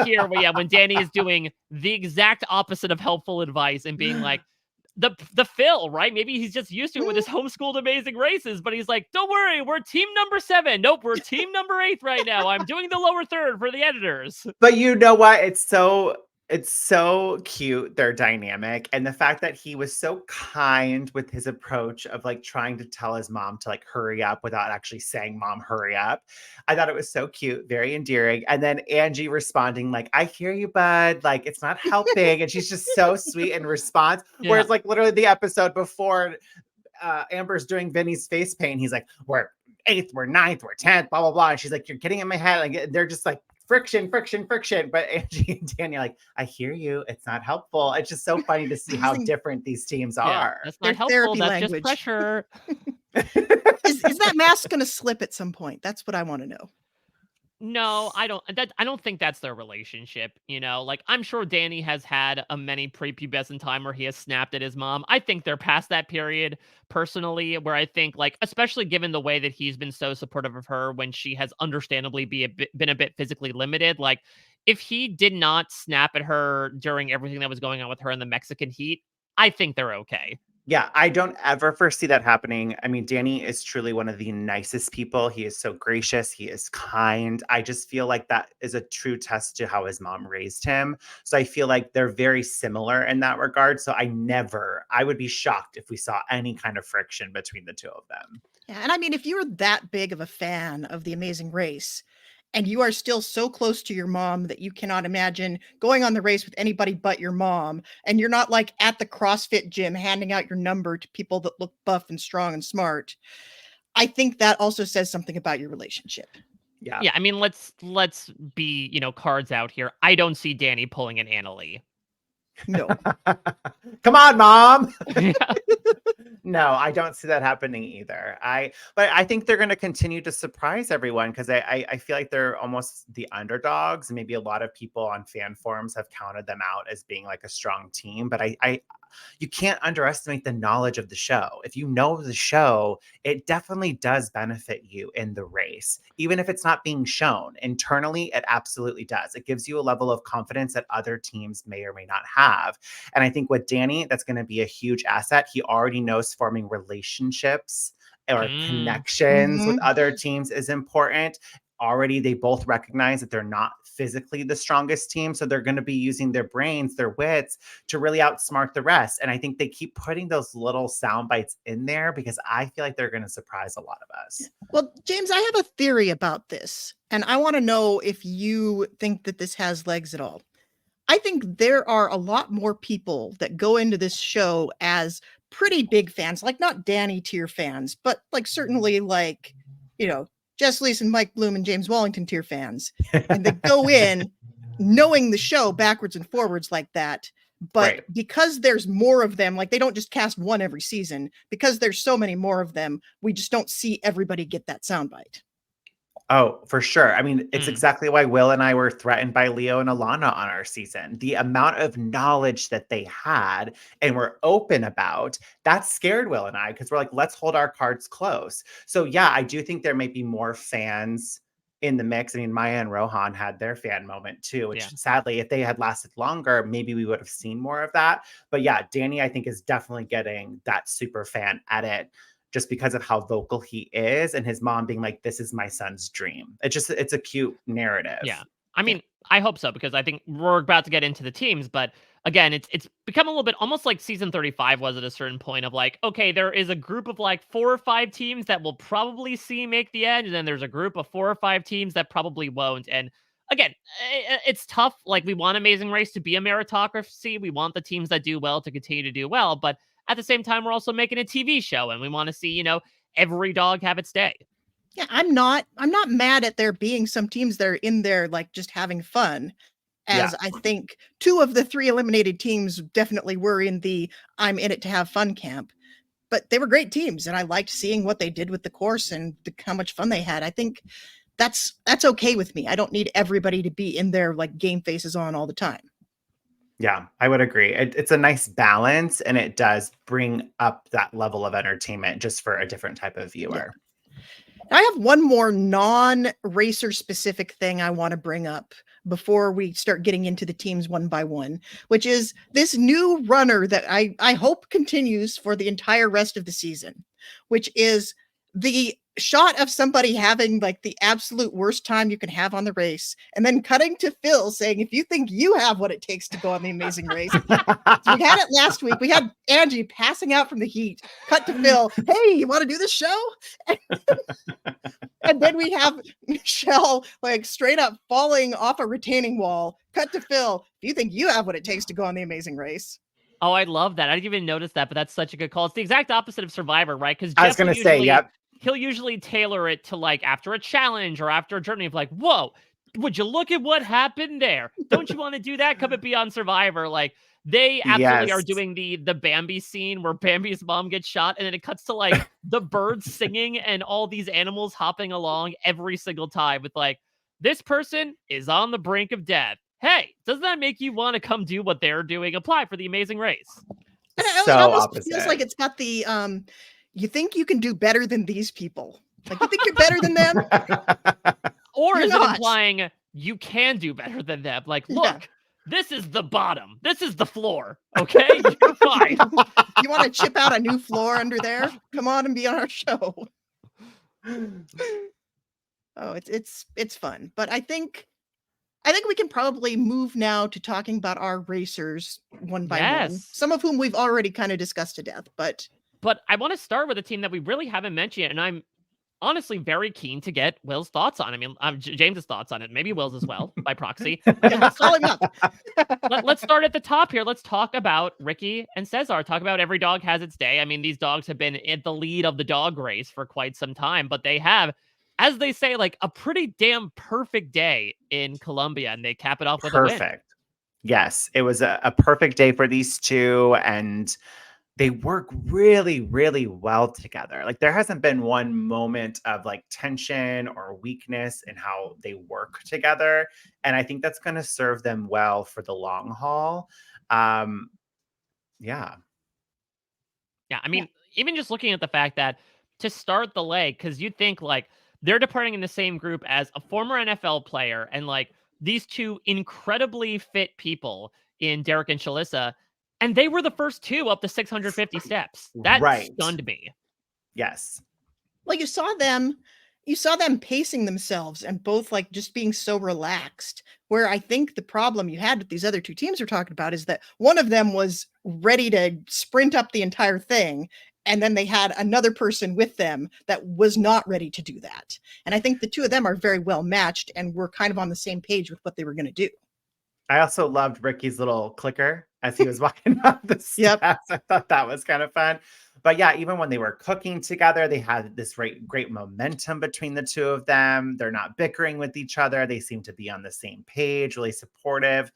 here, when Danny is doing the exact opposite of helpful advice and being like, the Phil, right? Maybe he's just used to it with his homeschooled amazing races, but he's like, don't worry, we're team number 7. Nope, we're team number 8 right now. I'm doing the lower third for the editors. But you know what? It's so It's so cute, their dynamic, and the fact that he was so kind with his approach of, like, trying to tell his mom to, like, hurry up without actually saying, "Mom, hurry up." I thought it was so cute, very endearing, and then Angie responding like, "I hear you, bud, like, it's not helping," and she's just so sweet in response, Yeah. whereas, like, literally the episode before, Amber's doing Vinny's face paint, he's like, "We're 8th, we're 9th, we're 10th, blah, blah, blah," and she's like, "You're getting in my head," like, they're just like, friction, friction, friction. But Angie and Danny are like, "I hear you. It's not helpful." It's just so funny to see how Using different these teams Yeah. are. That's their not helpful. therapy That's just language. pressure. Is that mask going to slip at some point? That's what I want to know. No, I don't think that's their relationship, you know? Like, I'm sure Danny has had a many prepubescent time where he has snapped at his mom. I think they're past that period personally, where I think, like, especially given the way that he's been so supportive of her when she has understandably been a bit physically limited. Like, if he did not snap at her during everything that was going on with her in the Mexican heat, I think they're okay. Yeah, I don't ever foresee that happening. I mean, Danny is truly one of the nicest people. He is so gracious. He is kind. I just feel like that is a true test to how his mom raised him. So I feel like they're very similar in that regard. So I would be shocked if we saw any kind of friction between the two of them. Yeah, and I mean, if you're that big of a fan of The Amazing Race, and you are still so close to your mom that you cannot imagine going on the race with anybody but your mom, and you're not like at the CrossFit gym handing out your number to people that look buff and strong and smart, I think that also says something about your relationship. Yeah. Yeah, I mean, let's be, cards out here. I don't see Danny pulling an Annalie. No. Come on, mom. Yeah. No, I don't see that happening either. But I think they're going to continue to surprise everyone because I feel like they're almost the underdogs. Maybe a lot of people on fan forums have counted them out as being like a strong team, but I you can't underestimate the knowledge of the show. If you know the show, it definitely does benefit you in the race. Even if it's not being shown internally, it absolutely does. It gives you a level of confidence that other teams may or may not have. And I think with Danny, that's going to be a huge asset. He already knows forming relationships or connections with Mhm. other teams is important. Already, they both recognize that they're not physically the strongest team. So they're going to be using their brains, their wits to really outsmart the rest. And I think they keep putting those little sound bites in there because I feel like they're going to surprise a lot of us. Well, James, I have a theory about this, and I want to know if you think that this has legs at all. I think there are a lot more people that go into this show as pretty big fans, like not Danny tier fans, but like certainly like, Jess Leese and Mike Bloom and James Wallington tier fans. And they go in knowing the show backwards and forwards like that. But Right. because there's more of them, like they don't just cast one every season, because there's so many more of them, we just don't see everybody get that soundbite. Oh, for sure. I mean, it's exactly why Will and I were threatened by Leo and Alana on our season. The amount of knowledge that they had and were open about, that scared Will and I because we're like, let's hold our cards close. So, yeah, I do think there may be more fans in the mix. I mean, Maya and Rohan had their fan moment too, which Yeah. sadly, if they had lasted longer, maybe we would have seen more of that. But yeah, Danny, I think, is definitely getting that super fan edit just because of how vocal he is and his mom being like, this is my son's dream. It's a cute narrative. Yeah. I mean, I hope so because I think we're about to get into the teams, but again, it's become a little bit almost like season 35 was at a certain point of like, okay, there is a group of like 4 or 5 teams that will probably see make the end, and then there's a group of 4 or 5 teams that probably won't. And again, it's tough. Like we want Amazing Race to be a meritocracy. We want the teams that do well to continue to do well, but at the same time, we're also making a TV show, and we want to see, every dog have its day. Yeah, I'm not mad at there being some teams that are in there like just having fun. As I think 2 of the 3 eliminated teams definitely were in the I'm in it to have fun camp. But they were great teams, and I liked seeing what they did with the course and how much fun they had. I think that's okay with me. I don't need everybody to be in there like game faces on all the time. Yeah, I would agree. It's a nice balance, and it does bring up that level of entertainment just for a different type of viewer. Yeah. I have one more non-racer specific thing I want to bring up before we start getting into the teams one by one, which is this new runner that I hope continues for the entire rest of the season, which is the shot of somebody having like the absolute worst time you can have on the race, and then cutting to Phil saying, if you think you have what it takes to go on the Amazing Race. So we had it last week. We had Angie passing out from the heat. Cut to Phil. Hey, you want to do the show? And then we have Michelle like straight up falling off a retaining wall. Cut to Phil. Do you think you have what it takes to go on the Amazing Race? Oh, I love that. I didn't even notice that, but that's such a good call. It's the exact opposite of Survivor, right? Because I was going to say, yep. He'll usually tailor it to like after a challenge or after a journey of like, whoa, would you look at what happened there? Don't you want to do that? Come and be on Survivor. Like they absolutely are doing the Bambi scene where Bambi's mom gets shot, and then it cuts to like the birds singing and all these animals hopping along every single time with like, this person is on the brink of death. Hey, doesn't that make you want to come do what they're doing? Apply for the Amazing Race. And it almost feels like it's got the you think you can do better than these people? Like you think you're better than them? Or is it implying you can do better than them? Like, look, this is the bottom. This is the floor. Okay, you're fine. You want to chip out a new floor under there? Come on and be on our show. Oh, it's fun, but I think we can probably move now to talking about our racers one by one. Some of whom we've already kind of discussed to death, but I want to start with a team that we really haven't mentioned yet, and I'm honestly very keen to get Will's thoughts on. I mean, James's thoughts on it, maybe Will's as well by proxy. Let's start at the top here. Let's talk about Ricky and Cesar. Talk about every dog has its day. I mean, these dogs have been at the lead of the dog race for quite some time, but they have, as they say, like a pretty damn perfect day in Colombia, and they cap it off with a win. Yes, it was a perfect day for these two, and they work really, really well together. Like there hasn't been one moment of like tension or weakness in how they work together. And I think that's going to serve them well for the long haul. Yeah. I mean, even just looking at the fact that to start the leg, because you'd think like they're departing in the same group as a former NFL player and like these two incredibly fit people in Derek and Shelisa. And they were the first two up the 650 steps. That stunned me. Yes. Well, you saw them pacing themselves and both like just being so relaxed, where I think the problem you had with these other two teams we're talking about is that one of them was ready to sprint up the entire thing. And then they had another person with them that was not ready to do that. And I think the two of them are very well matched and were kind of on the same page with what they were going to do. I also loved Ricky's little clicker as he was walking up the steps. I thought that was kind of fun. But yeah, even when they were cooking together, they had this great momentum between the two of them. They're not bickering with each other. They seem to be on the same page, really supportive.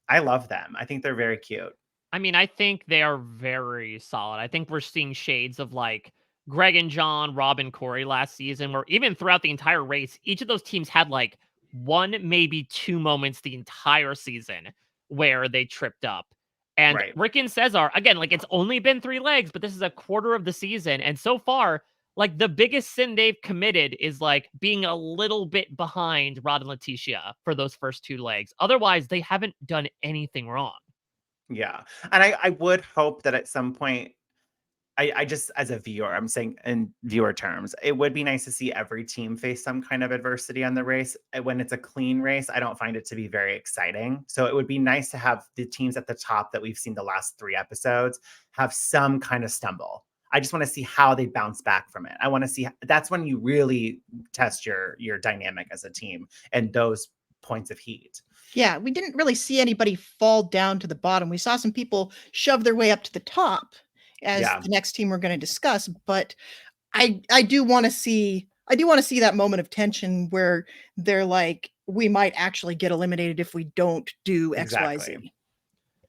I love them. I think they're very cute. I mean, I think they are very solid. I think we're seeing shades of like Greg and John, Rob and Kori last season, where even throughout the entire race, each of those teams had like one, maybe two moments the entire season where they tripped up. And Ricky and Cesar, again, like it's only been 3 legs, but this is a quarter of the season. And so far, like the biggest sin they've committed is like being a little bit behind Rod and Laticia for those first 2 legs. Otherwise, they haven't done anything wrong. Yeah. And I would hope that at some point, I just, as a viewer, I'm saying in viewer terms, it would be nice to see every team face some kind of adversity on the race. When it's a clean race, I don't find it to be very exciting. So it would be nice to have the teams at the top that we've seen the last 3 episodes have some kind of stumble. I just want to see how they bounce back from it. I want to see, that's when you really test your dynamic as a team and those points of heat. Yeah, we didn't really see anybody fall down to the bottom. We saw some people shove their way up to the top as the next team we're going to discuss, but I do want to see that moment of tension where they're like, we might actually get eliminated if we don't do XYZ.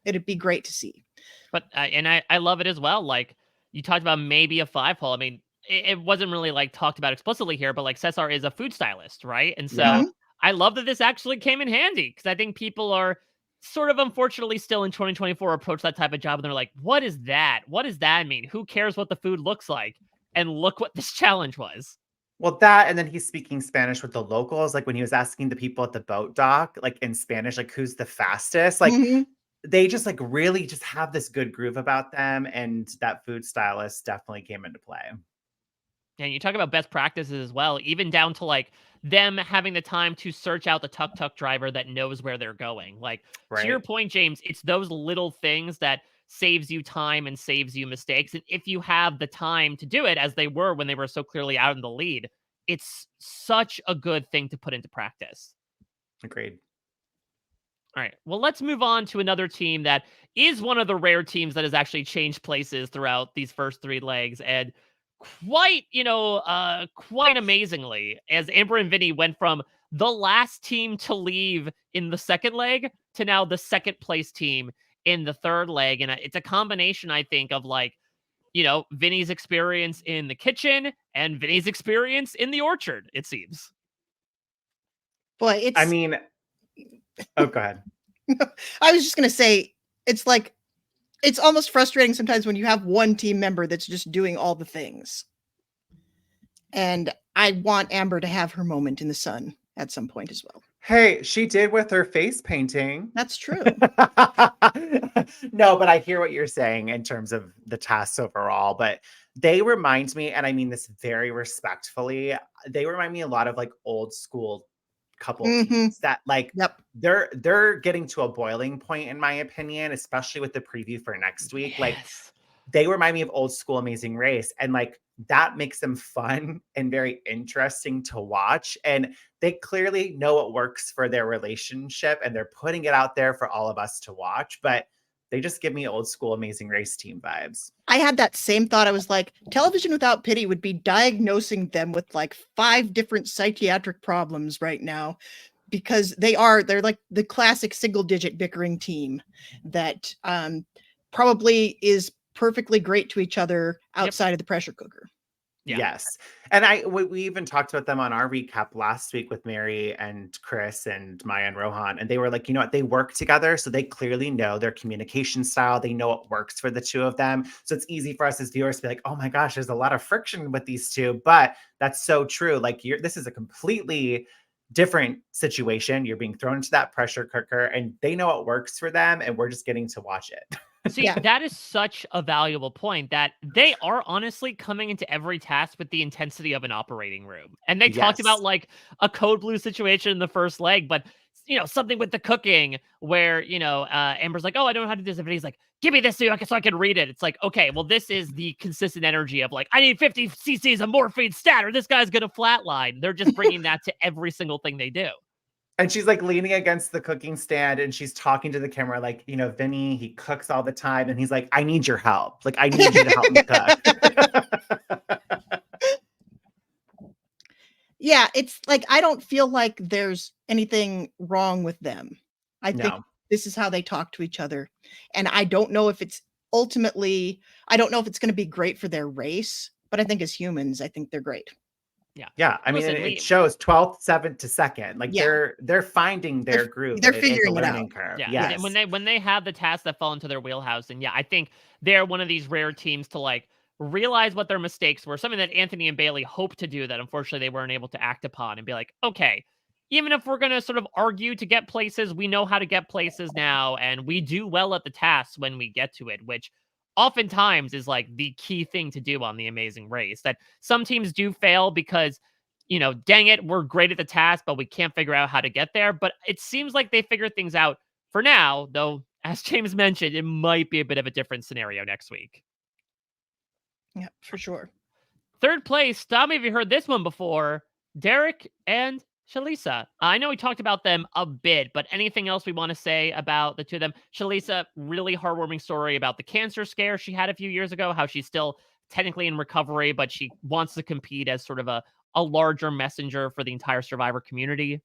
It'd be great to see. But and I love it as well. Like you talked about maybe a 5-hole. I mean, it wasn't really like talked about explicitly here, but like Cesar is a food stylist, right? And so I love that this actually came in handy because I think people are sort of unfortunately still in 2024 approach that type of job and they're like, what is that? What does that mean? Who cares what the food looks like? And look what this challenge was. Well, that, and then he's speaking Spanish with the locals, like when he was asking the people at the boat dock, like in Spanish, like who's the fastest? Like they just like really just have this good groove about them, and that food stylist definitely came into play. And you talk about best practices as well, even down to like them having the time to search out the tuk-tuk driver that knows where they're going. Like, to your Right. point, James, it's those little things that saves you time and saves you mistakes. And if you have the time to do it, as they were when they were so clearly out in the lead, it's such a good thing to put into practice. Agreed. All right. Well, let's move on to another team that is one of the rare teams that has actually changed places throughout these first 3 legs, and quite amazingly, as Amber and Vinnie went from the last team to leave in the second leg to now the second place team in the third leg. And it's a combination, I think, of like, Vinnie's experience in the kitchen and Vinnie's experience in the orchard, it seems. Boy, I mean, oh, go ahead. I was just going to say, it's like, it's almost frustrating sometimes when you have one team member that's just doing all the things. And I want Amber to have her moment in the sun at some point as well. Hey, she did with her face painting. That's true. No, but I hear what you're saying in terms of the tasks overall, but they remind me, and I mean this very respectfully, they remind me a lot of like old school couple teams that like they're getting to a boiling point, in my opinion, especially with the preview for next week. Like, they remind me of old school Amazing Race, and like that makes them fun and very interesting to watch. And they clearly know what works for their relationship, and they're putting it out there for all of us to watch. But they just give me old school Amazing Race team vibes. I had that same thought. I was like, Television Without Pity would be diagnosing them with like 5 different psychiatric problems right now, because they're like the classic single digit bickering team that probably is perfectly great to each other outside of the pressure cooker. Yeah. Yes. And we even talked about them on our recap last week with Mary and Chris and Maya and Rohan. And they were like, you know what? They work together. So they clearly know their communication style. They know what works for the two of them. So it's easy for us as viewers to be like, oh my gosh, there's a lot of friction with these two. But that's so true. Like, this is a completely different situation. You're being thrown into that pressure cooker, and they know what works for them. And we're just getting to watch it. See, that is such a valuable point, that they are honestly coming into every task with the intensity of an operating room. And they talked about like a code blue situation in the first leg, but something with the cooking where, Amber's like, oh, I don't know how to do this. And he's like, give me this so I can read it. It's like, okay, well, this is the consistent energy of like, I need 50 cc's of morphine stat or this guy's going to flatline. They're just bringing that to every single thing they do. And she's like leaning against the cooking stand, and she's talking to the camera like, Vinnie, he cooks all the time. And he's like, I need your help. Like, I need you to help me cook. Yeah, it's like, I don't feel like there's anything wrong with them. I think this is how they talk to each other. And I don't know if it's going to be great for their race, but I think as humans, I think they're great. Yeah. I mean, it shows 12th, 7th to 2nd. Like they're finding their groove. They're figuring it out. Curve. Yeah. Yes. When they have the tasks that fall into their wheelhouse, and I think they're one of these rare teams to like realize what their mistakes were. Something that Anthony and Bailey hoped to do that unfortunately they weren't able to act upon, and be like, okay, even if we're going to sort of argue to get places, we know how to get places now, and we do well at the tasks when we get to it, which oftentimes is like the key thing to do on The Amazing Race. That some teams do fail because, dang it, we're great at the task, but we can't figure out how to get there. But it seems like they figured things out for now, though, as James mentioned, it might be a bit of a different scenario next week. Yeah, for sure. Third place, stop me if you heard this one before, Derek and Shelisa. I know we talked about them a bit, but anything else we want to say about the two of them? Shelisa, really heartwarming story about the cancer scare she had a few years ago, how she's still technically in recovery, but she wants to compete as sort of a larger messenger for the entire Survivor community.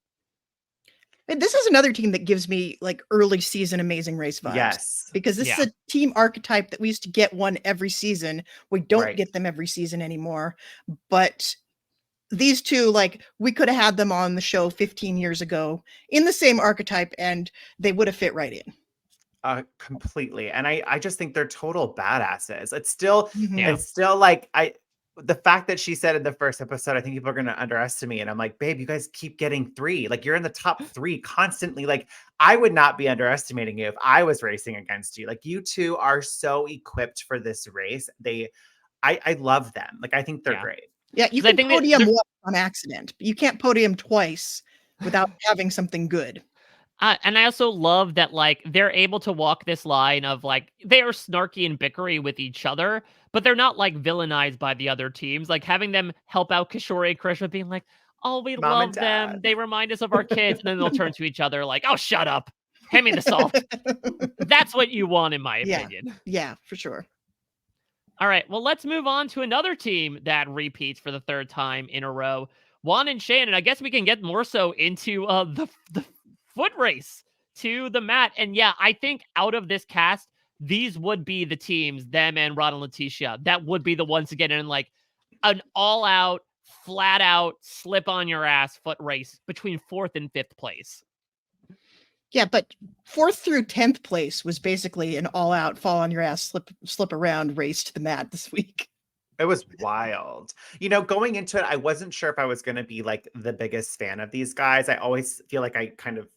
And this is another team that gives me like early season Amazing Race vibes. Yes. Because this is a team archetype that we used to get one every season. We don't get them every season anymore. But these two, like, we could have had them on the show 15 years ago in the same archetype, and they would have fit right in. Completely. And I just think they're total badasses. It's still like, the fact that she said in the first episode, I think people are going to underestimate. And I'm like, babe, you guys keep getting 3. Like, you're in the top 3 constantly. Like, I would not be underestimating you if I was racing against you. Like, you two are so equipped for this race. I love them. Like, I think they're great. Yeah, you 'Cause I can think that podium they're- once on accident, but you can't podium twice without having something good. And I also love that, like, they're able to walk this line of, like, they are snarky and bickery with each other, but they're not, like, villainized by the other teams. Like, having them help out Kishore and Krishna being like, "Oh, we Mom and love them. Dad. They remind us of our kids." And then they'll turn to each other like, "Oh, shut up. Hand me the salt." That's what you want, in my Yeah. opinion. Yeah, for sure. All right, well, let's move on to another team that repeats for the third time in a row. Juan and Shane, and I guess we can get more so into the foot race to the mat. And yeah, I think out of this cast, these would be the teams, them and Rod and Laticia, that would be the ones to get in like an all-out, flat-out, slip-on-your-ass foot race between 4th and 5th place. Yeah, but 4th through 10th place was basically an all-out, fall on your ass, slip around race to the mat this week. It was wild. You know, going into it, I wasn't sure if I was going to be like the biggest fan of these guys. I always feel like I kind of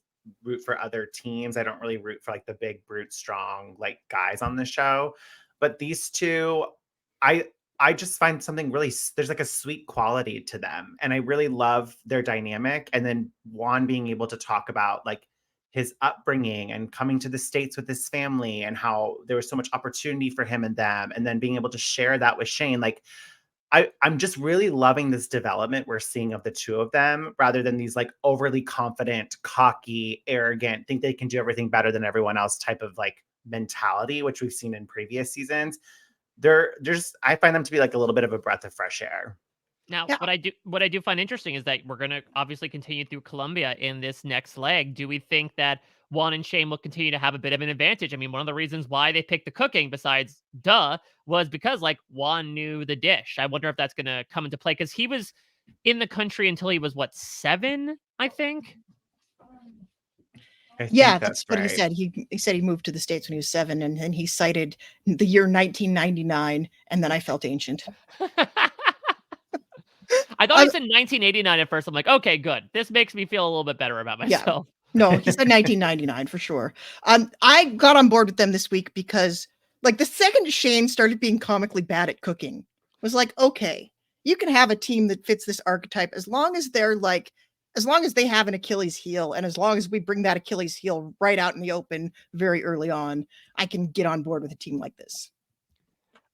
root for other teams. I don't really root for like the big, brute, strong like guys on the show. But these two, I just find something really, there's like a sweet quality to them. And I really love their dynamic. And then Juan being able to talk about like his upbringing and coming to the States with his family and how there was so much opportunity for him and them. And then being able to share that with Shane. Like, I'm just really loving this development we're seeing of the two of them rather than these like overly confident, cocky, arrogant, think they can do everything better than everyone else type of like mentality, which we've seen in previous seasons. They're just, I find them to be like a little bit of a breath of fresh air. Now, Yeah. what I do find interesting is that we're going to obviously continue through Colombia in this next leg. Do we think that Juan and Shane will continue to have a bit of an advantage? I mean, one of the reasons why they picked the cooking, besides was because like Juan knew the dish. I wonder if that's going to come into play because he was in the country until he was what, 7, I think. I think Yeah, that's what he right. said. He said he moved to the States when he was 7, and he cited the year 1999, and then I felt ancient. I thought he said 1989 at first. I'm like, okay, good. This makes me feel a little bit better about Yeah. myself. No, he said 1999 for sure. I got on board with them this week because, like, the second Shane started being comically bad at cooking, was like, okay, you can have a team that fits this archetype as long as they're like, as long as they have an Achilles heel, and as long as we bring that Achilles heel right out in the open very early on, I can get on board with a team like this.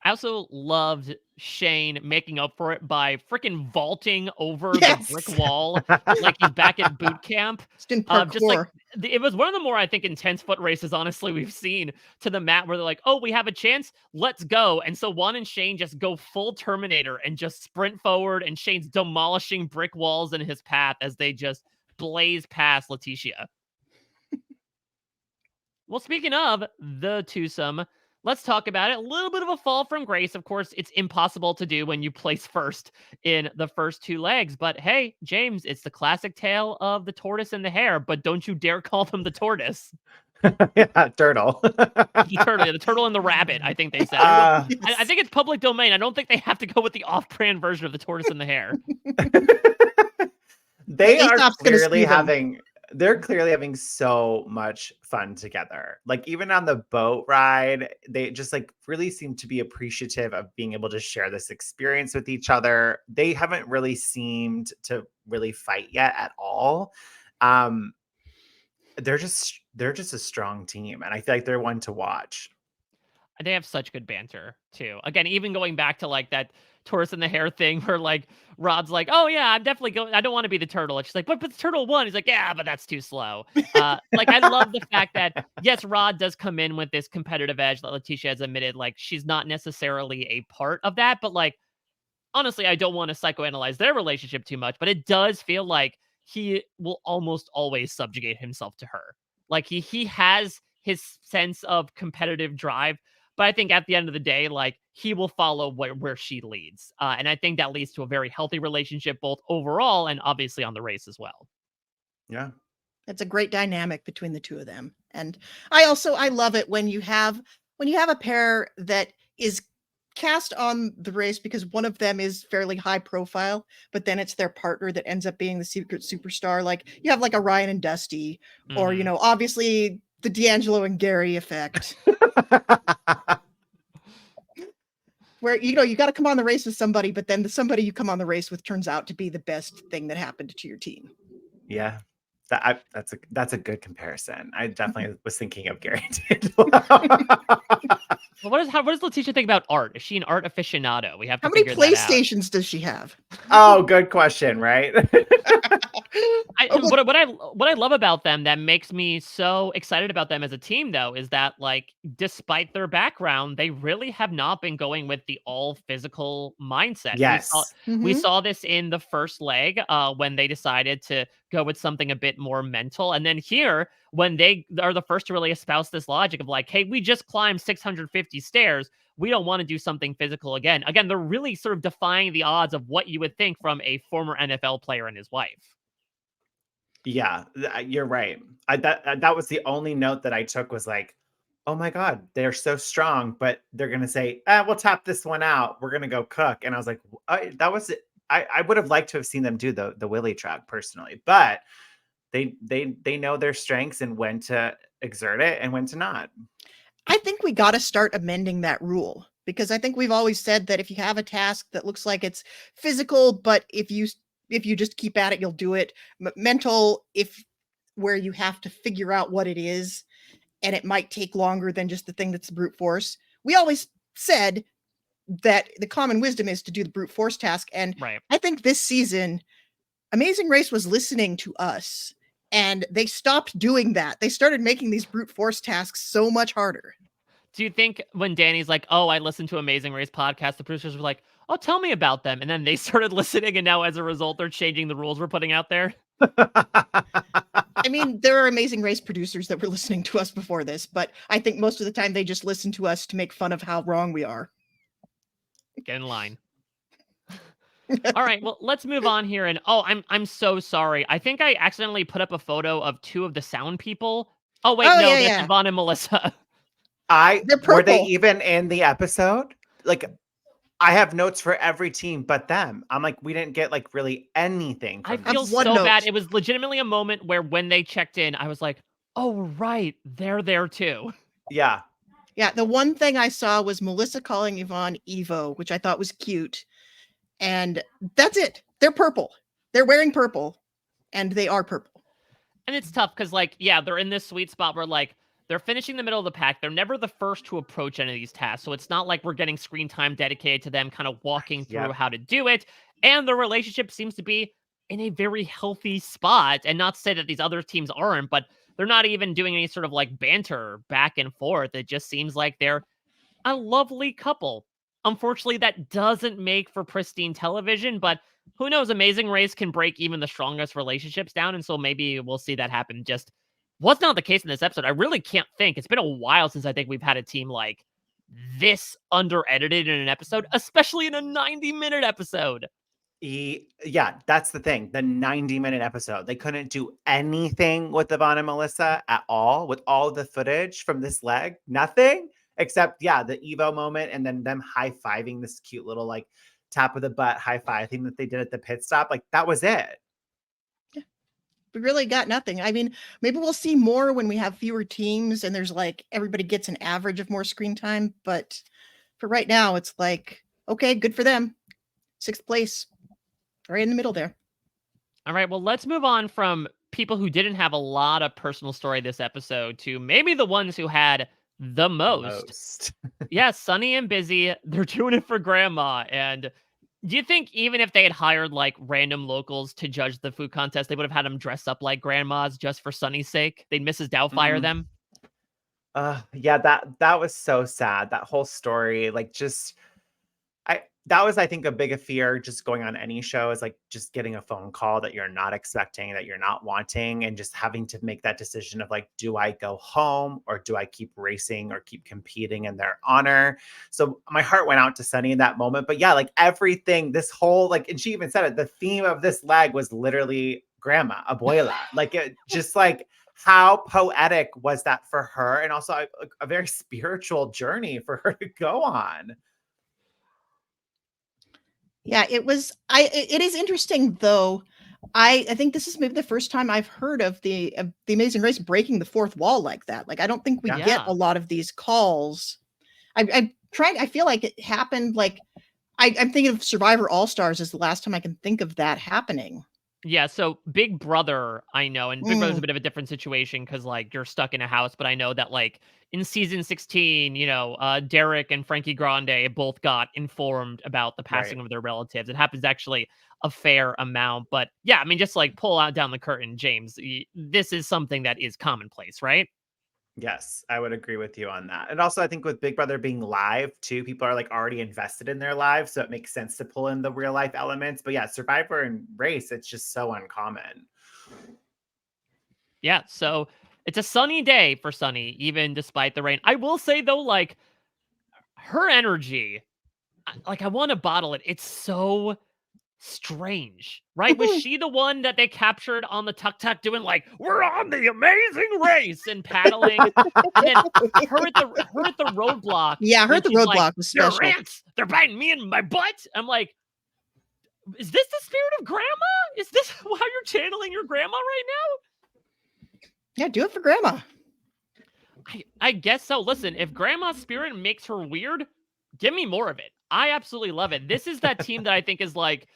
I also loved Shane making up for it by freaking vaulting over Yes. the brick wall like he's back at boot camp. Just in Just like parkour. it was one of the more, I think, intense foot races, honestly, we've seen to the mat where they're like, oh, we have a chance, let's go. And so Juan and Shane just go full Terminator and just sprint forward, and Shane's demolishing brick walls in his path as they just blaze past Laticia. Well, speaking of the twosome, let's talk about it. A little bit of a fall from grace. Of course, it's impossible to do when you place first in the first 2 legs. But hey, James, it's the classic tale of the tortoise and the hare, but don't you dare call them the tortoise. Yeah, turtle. The turtle and the rabbit, I think they said. I think it's public domain. I don't think they have to go with the off-brand version of the tortoise and the hare. They are Aesop's gonna clearly sue them. having they're clearly having so much fun together. Like even on the boat ride, they just like really seem to be appreciative of being able to share this experience with each other. They haven't really seemed to really fight yet at all. They're just a strong team, and I feel like they're one to watch. They have such good banter too. Again, even going back to like that tortoise and the hare thing where like Rod's like, oh yeah, I'm definitely going, I don't want to be the turtle. And she's like, but the turtle won. He's like, yeah, but that's too slow. Like I love the fact that yes, Rod does come in with this competitive edge that Laticia has admitted, like she's not necessarily a part of that, but like honestly, I don't want to psychoanalyze their relationship too much, but it does feel like he will almost always subjugate himself to her. Like he has his sense of competitive drive, but I think at the end of the day, like he will follow where she leads. And I think that leads to a very healthy relationship, both overall and obviously on the race as well. Yeah. It's a great dynamic between the two of them. And I love it when you have a pair that is cast on the race because one of them is fairly high profile, but then it's their partner that ends up being the secret superstar. Like you have like a Ryan and Dusty, or obviously the D'Angelo and Gary effect. where, you got to come on the race with somebody, but then the somebody you come on the race with turns out to be the best thing that happened to your team. Yeah. That's a good comparison. I definitely was thinking of Gary. Well, what does Laticia think about art? Is she an art aficionado? We have to How many figure that out. PlayStations does she have? Oh, good question, right? What I love about them that makes me so excited about them as a team, though, is that, like, despite their background, they really have not been going with the all physical mindset. Yes. We Mhm. saw this in the first leg when they decided to go with something a bit more mental, and then here when they are the first to really espouse this logic of like, hey, we just climbed 650 stairs. We don't want to do something physical again. Again, they're really sort of defying the odds of what you would think from a former NFL player and his wife. Yeah, you're right. That was the only note that I took was like, oh my God, they're so strong, but they're gonna say, we'll tap this one out. We're gonna go cook. And I was like, that was it. I would have liked to have seen them do the willy truck personally, but they know their strengths and when to exert it and when to not. I think we got to start amending that rule, because I think we've always said that if you have a task that looks like it's physical, but if you just keep at it, you'll do it. Mental, where you have to figure out what it is, and it might take longer than just the thing that's brute force. We always said that the common wisdom is to do the brute force task, and Right. I think this season, Amazing Race was listening to us, and they stopped doing that. They started making these brute force tasks so much harder. Do you think when Danny's like, oh, I listened to Amazing Race podcast, the producers were like, oh, tell me about them. And then they started listening. And now as a result, they're changing the rules we're putting out there. I mean, there are Amazing Race producers that were listening to us before this, but I think most of the time they just listen to us to make fun of how wrong we are. Get in line. All right, well, let's move on here. And I'm so sorry. I think I accidentally put up a photo of two of the sound people. Oh wait, Oh, no, yeah, that's yeah. Ivon and Melissa. They're Were they purple. even in the episode? Like, I have notes for every team but them. I'm like, we didn't get like really anything I from feel these one so two. note. bad. It was legitimately a moment where when they checked in, I was like, oh right, they're there too. Yeah. Yeah, the one thing I saw was Melissa calling Yvonne Evo, which I thought was cute. And that's it. They're purple. They're wearing purple, and they are purple. And it's tough because, like, yeah, they're in this sweet spot where, like, they're finishing the middle of the pack. They're never the first to approach any of these tasks. So it's not like we're getting screen time dedicated to them kind of walking through Yep. how to do it. And their relationship seems to be in a very healthy spot. And not to say that these other teams aren't, but they're not even doing any sort of like banter back and forth. It just seems like they're a lovely couple. Unfortunately, that doesn't make for pristine television, but who knows? Amazing Race can break even the strongest relationships down, and so maybe we'll see that happen. Just was not the case in this episode. I really can't think. It's been a while since I think we've had a team like this under edited in an episode, especially in a 90-minute episode. Yeah, that's the thing. The 90-minute episode. They couldn't do anything with Ivon and Melissa at all, with all the footage from this leg. Nothing except, yeah, the Evo moment and then them high-fiving this cute little like tap of the butt high five thing that they did at the pit stop. Like that was it. We really got nothing. I mean, maybe we'll see more when we have fewer teams and there's like everybody gets an average of more screen time. But for right now, it's like, okay, good for them. 6th place, right in the middle there. All right, well, let's move on from people who didn't have a lot of personal story this episode to maybe the ones who had the most. Yeah, Sunny and Bizzy, they're doing it for grandma. And do you think even if they had hired like random locals to judge the food contest, they would have had them dress up like grandmas just for Sunny's sake? They'd Mrs. Doubtfire Mhm. them? Yeah, that was so sad. That whole story, like just that was, I think, a big fear just going on any show is like just getting a phone call that you're not expecting, that you're not wanting, and just having to make that decision of like, do I go home or do I keep racing or keep competing in their honor? So my heart went out to Sunny in that moment. But yeah, like everything, this whole like, and she even said it, the theme of this leg was literally grandma, abuela. Like it just like how poetic was that for her? And also a very spiritual journey for her to go on. Yeah, it was. It is interesting though. I think this is maybe the first time I've heard of the Amazing Race breaking the fourth wall like that. Like I don't think we Yeah. get Yeah. a lot of these calls. I feel like it happened like I'm thinking of Survivor All-Stars as the last time I can think of that happening. Yeah, so Big Brother, I know, and Big Brother's a bit of a different situation because like you're stuck in a house, but I know that like in season 16, Derek and Frankie Grande both got informed about the passing Right. of their relatives. It happens actually a fair amount, but yeah, I mean, just like pull out down the curtain, James. This is something that is commonplace, right? Yes, I would agree with you on that. And also, I think with Big Brother being live too, people are like already invested in their lives. So it makes sense to pull in the real life elements. But yeah, Survivor and Race, it's just so uncommon. Yeah, so it's a sunny day for Sunny, even despite the rain. I will say though, like her energy, I want to bottle it. It's so strange, right? Was she the one that they captured on the tuk tuk doing like "We're on the amazing race" and paddling, and then her at the roadblock Yeah, her when at the she's like, Roadblock was "They're special. rats, they're biting me in my butt." I'm like, is this the spirit of grandma? Is this how you're channeling your grandma right now? Yeah, do it for grandma. I guess so. Listen, if grandma's spirit makes her weird, give me more of it. I absolutely love it. This is that team that I think is like,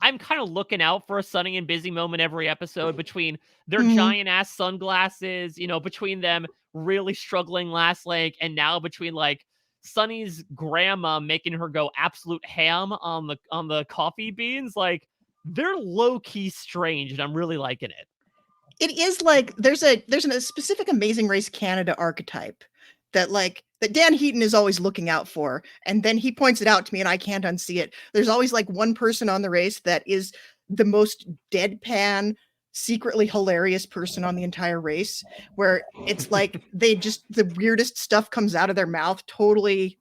I'm kind of looking out for a Sunny and Busy moment every episode between their giant ass sunglasses, between them really struggling last leg, and now between like Sunny's grandma making her go absolute ham on the coffee beans. Like they're low key strange, and I'm really liking it. It is like there's a specific Amazing Race Canada archetype that Dan Heaton is always looking out for, and then he points it out to me and I can't unsee it. There's always like one person on the race that is the most deadpan, secretly hilarious person on the entire race, where it's like the weirdest stuff comes out of their mouth totally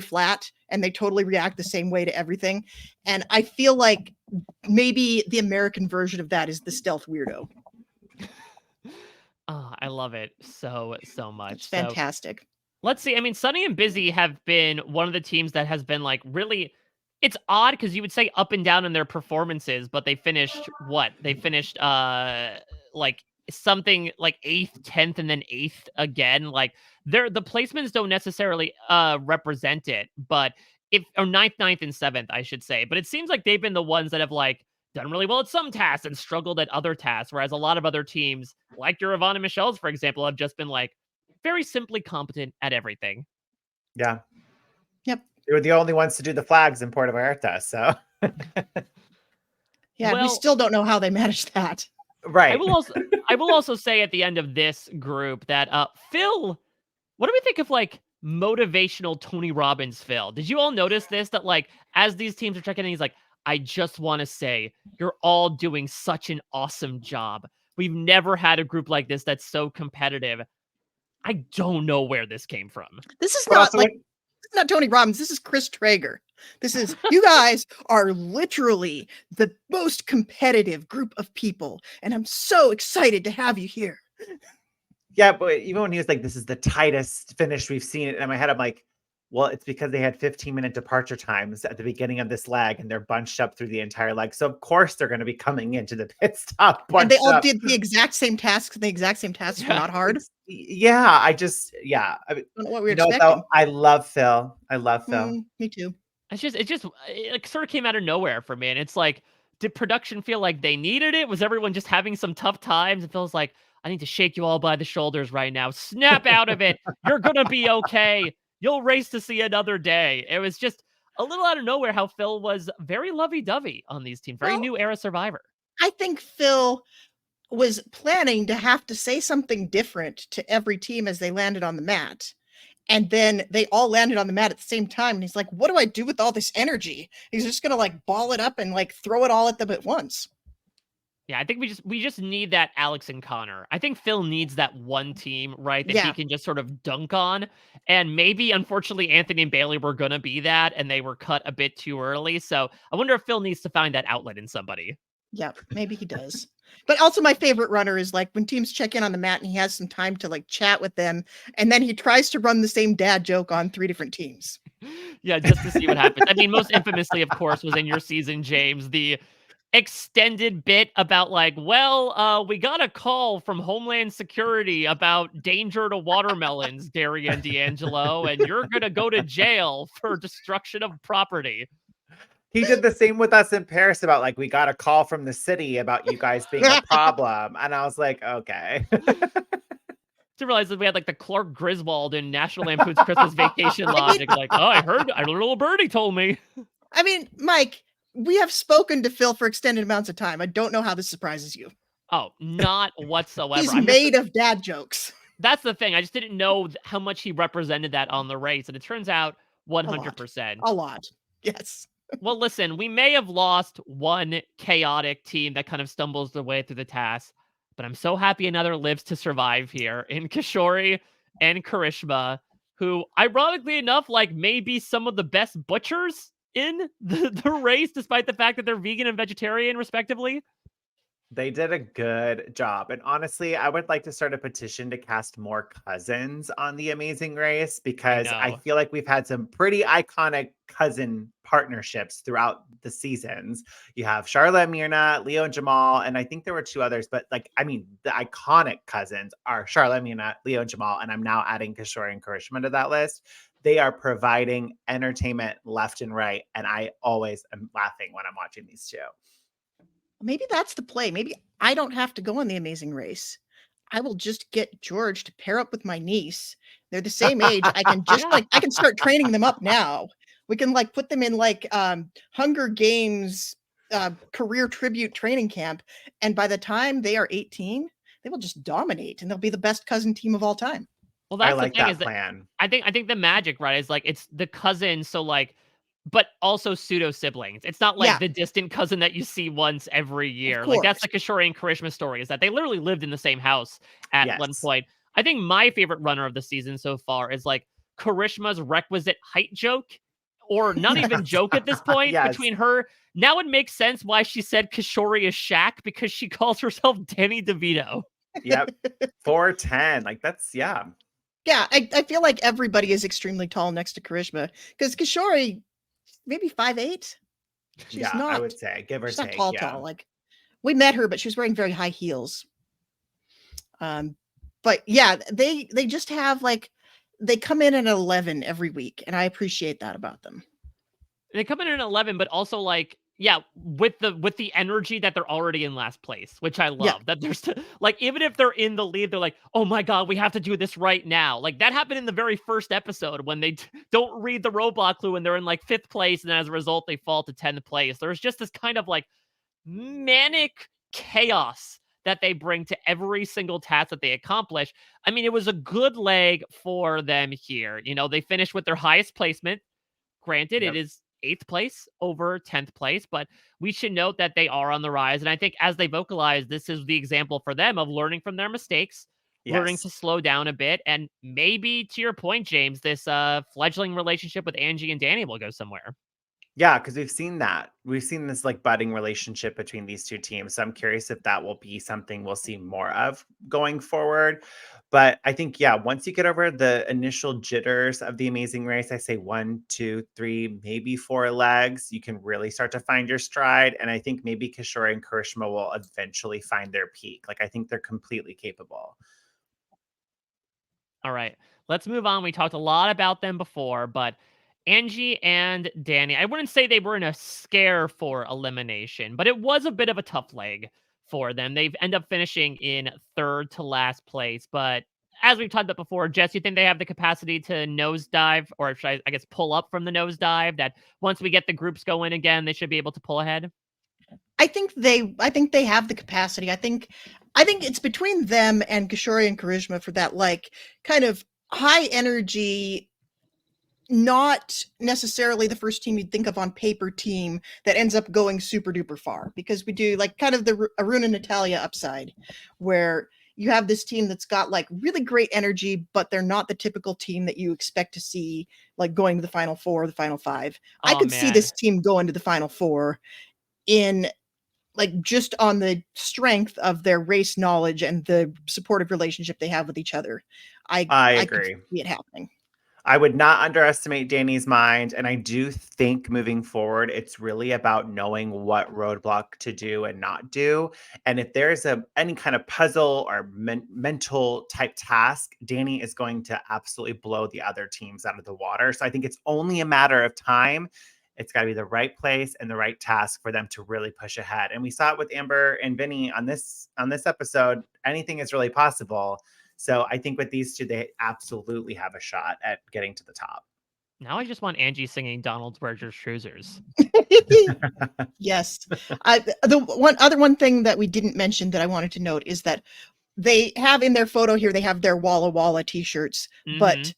flat, and they totally react the same way to everything. And I feel like maybe the American version of that is the stealth weirdo. Oh, I love it so much. It's fantastic. So, let's see. I mean, Sunny and Busy have been one of the teams that has been like really. It's odd because you would say up and down in their performances, but they finished what? They finished like something like 8th, 10th, and then 8th again. Like the placements don't necessarily represent it, but or 9th, 9th, and 7th, I should say. But it seems like they've been the ones that have like done really well at some tasks and struggled at other tasks, whereas a lot of other teams, like your Ivon and Michelle's, for example, have just been like very simply competent at everything. Yeah. Yep. They were the only ones to do the flags in Puerto Vallarta, so. Yeah, we still don't know how they managed that. Right. I will also say at the end of this group that Phil, what do we think of like motivational Tony Robbins Phil? Did you all notice this? That like as these teams are checking in, he's like, I just want to say you're all doing such an awesome job. We've never had a group like this that's so competitive. I don't know where this came from. This is not like this is not Tony Robbins. This is Chris Traeger. This is you guys are literally the most competitive group of people, and I'm so excited to have you here. Yeah, but even when he was like, "This is the tightest finish we've seen," in my head, I'm like, well, it's because they had 15-minute departure times at the beginning of this leg, and they're bunched up through the entire leg. So of course they're going to be coming into the pit stop. And they all did the exact same tasks. The exact same tasks were not hard. Yeah, I mean, I don't know what we were expecting. Though, I love Phil. I love Phil. Me too. It sort of came out of nowhere for me. And it's like, did production feel like they needed it? Was everyone just having some tough times? It feels like, I need to shake you all by the shoulders right now. Snap out of it. You're going to be okay. You'll race to see another day. It was just a little out of nowhere how Phil was very lovey-dovey on these teams. Very new era Survivor. I think Phil was planning to have to say something different to every team as they landed on the mat. And then they all landed on the mat at the same time. And he's like, what do I do with all this energy? He's just going to like ball it up and like throw it all at them at once. Yeah, I think we just need that Alex and Connor. I think Phil needs that one team, right, that he can just sort of dunk on. And maybe, unfortunately, Anthony and Bailey were going to be that, and they were cut a bit too early. So I wonder if Phil needs to find that outlet in somebody. Yeah, maybe he does. But also my favorite runner is like when teams check in on the mat and he has some time to like chat with them, and then he tries to run the same dad joke on 3 different teams. Yeah, just to see what happens. I mean, most infamously, of course, was in your season, James, the extended bit about like, well, we got a call from Homeland Security about danger to watermelons, Gary and D'Angelo, and you're gonna go to jail for destruction of property. He did the same with us in Paris about like, we got a call from the city about you guys being a problem. And I was like, okay. To realize that we had like the Clark Griswold in National Lampoon's Christmas Vacation logic. Like, oh, I heard a little birdie told me. I mean, Mike, we have spoken to Phil for extended amounts of time. I don't know how this surprises you. Oh, not whatsoever. He's made of dad jokes. That's the thing. I just didn't know how much he represented that on the race. And it turns out 100%. A lot. Yes. Well, listen, we may have lost one chaotic team that kind of stumbles their way through the task, but I'm so happy another lives to survive here in Kishori and Karishma, who, ironically enough, like maybe some of the best butchers in the race, despite the fact that they're vegan and vegetarian, respectively. They did a good job. And honestly, I would like to start a petition to cast more cousins on The Amazing Race because I feel like we've had some pretty iconic cousin partnerships throughout the seasons. You have Charlotte, Mirna, Leo, and Jamal, and I think there were two others, but like, I mean, the iconic cousins are Charlotte, Mirna, Leo, and Jamal, and I'm now adding Kishore and Karishma to that list. They are providing entertainment left and right, and I always am laughing when I'm watching these two. Maybe that's the play. Maybe I don't have to go on The Amazing Race. I will just get George to pair up with my niece. They're the same age. I can just I can start training them up now. We can like put them in like Hunger Games career tribute training camp. And by the time they are 18, they will just dominate and they'll be the best cousin team of all time. Well, that's I like the thing that is that plan. I think the magic, right, is like it's the cousin, so like, but also pseudo siblings. It's not like the distant cousin that you see once every year. Like that's the Kishore and Karishma story, is that they literally lived in the same house at one point. I think my favorite runner of the season so far is like Karishma's requisite height joke, or not even joke at this point, between her. Now it makes sense why she said Kishore is Shaq, because she calls herself Danny DeVito. Yep. 4'10". Like that's Yeah, I feel like everybody is extremely tall next to Karishma because Kishore maybe 5'8". She's not, I would say, give or take. Not tall. Like we met her, but she was wearing very high heels. But yeah, they just have like they come in at 11 every week, and I appreciate that about them. They come in at 11, but also like, with the energy that they're already in last place, which I love. That there's like, even if they're in the lead, they're like, oh my god, we have to do this right now. Like that happened in the very first episode when they don't read the roadblock clue and they're in like 5th place, and as a result they fall to 10th place. There's just this kind of like manic chaos that they bring to every single task that they accomplish. I mean, it was a good leg for them here. You know, they finished with their highest placement. Granted, it is 8th place over 10th place, but we should note that they are on the rise. And I think as they vocalize, this is the example for them of learning from their mistakes, learning to slow down a bit. And maybe, to your point, James, this fledgling relationship with Angie and Danny will go somewhere. Yeah, because we've seen that. We've seen this like budding relationship between these two teams. So I'm curious if that will be something we'll see more of going forward. But I think, once you get over the initial jitters of The Amazing Race, I say 1, 2, 3, maybe 4 legs, you can really start to find your stride. And I think maybe Kishore and Karishma will eventually find their peak. Like I think they're completely capable. All right, let's move on. We talked a lot about them before, but Angie and Danny, I wouldn't say they were in a scare for elimination, but it was a bit of a tough leg for them. They've end up finishing in 3rd to last place. But as we've talked about before, Jess, you think they have the capacity to nosedive, or should I guess pull up from the nosedive, that once we get the groups going again, they should be able to pull ahead? I think they have the capacity. I think it's between them and Kishore and Karishma for that like kind of high energy, not necessarily the first team you'd think of on paper team that ends up going super duper far, because we do like kind of the Arun and Natalia upside, where you have this team that's got like really great energy, but they're not the typical team that you expect to see like going to the final 4, the final 5. I could see this team going to the final 4 in like just on the strength of their race knowledge and the supportive relationship they have with each other. I agree. could see it happening. I would not underestimate Danny's mind. And I do think moving forward, it's really about knowing what roadblock to do and not do. And if there's any kind of puzzle or mental type task, Danny is going to absolutely blow the other teams out of the water. So I think it's only a matter of time. It's got to be the right place and the right task for them to really push ahead. And we saw it with Amber and Vinnie on this episode. Anything is really possible. So I think with these two, they absolutely have a shot at getting to the top. Now I just want Angie singing Donald's Where's Your Trousers. Yes. The one thing that we didn't mention that I wanted to note is that they have in their photo here, they have their Walla Walla t-shirts, but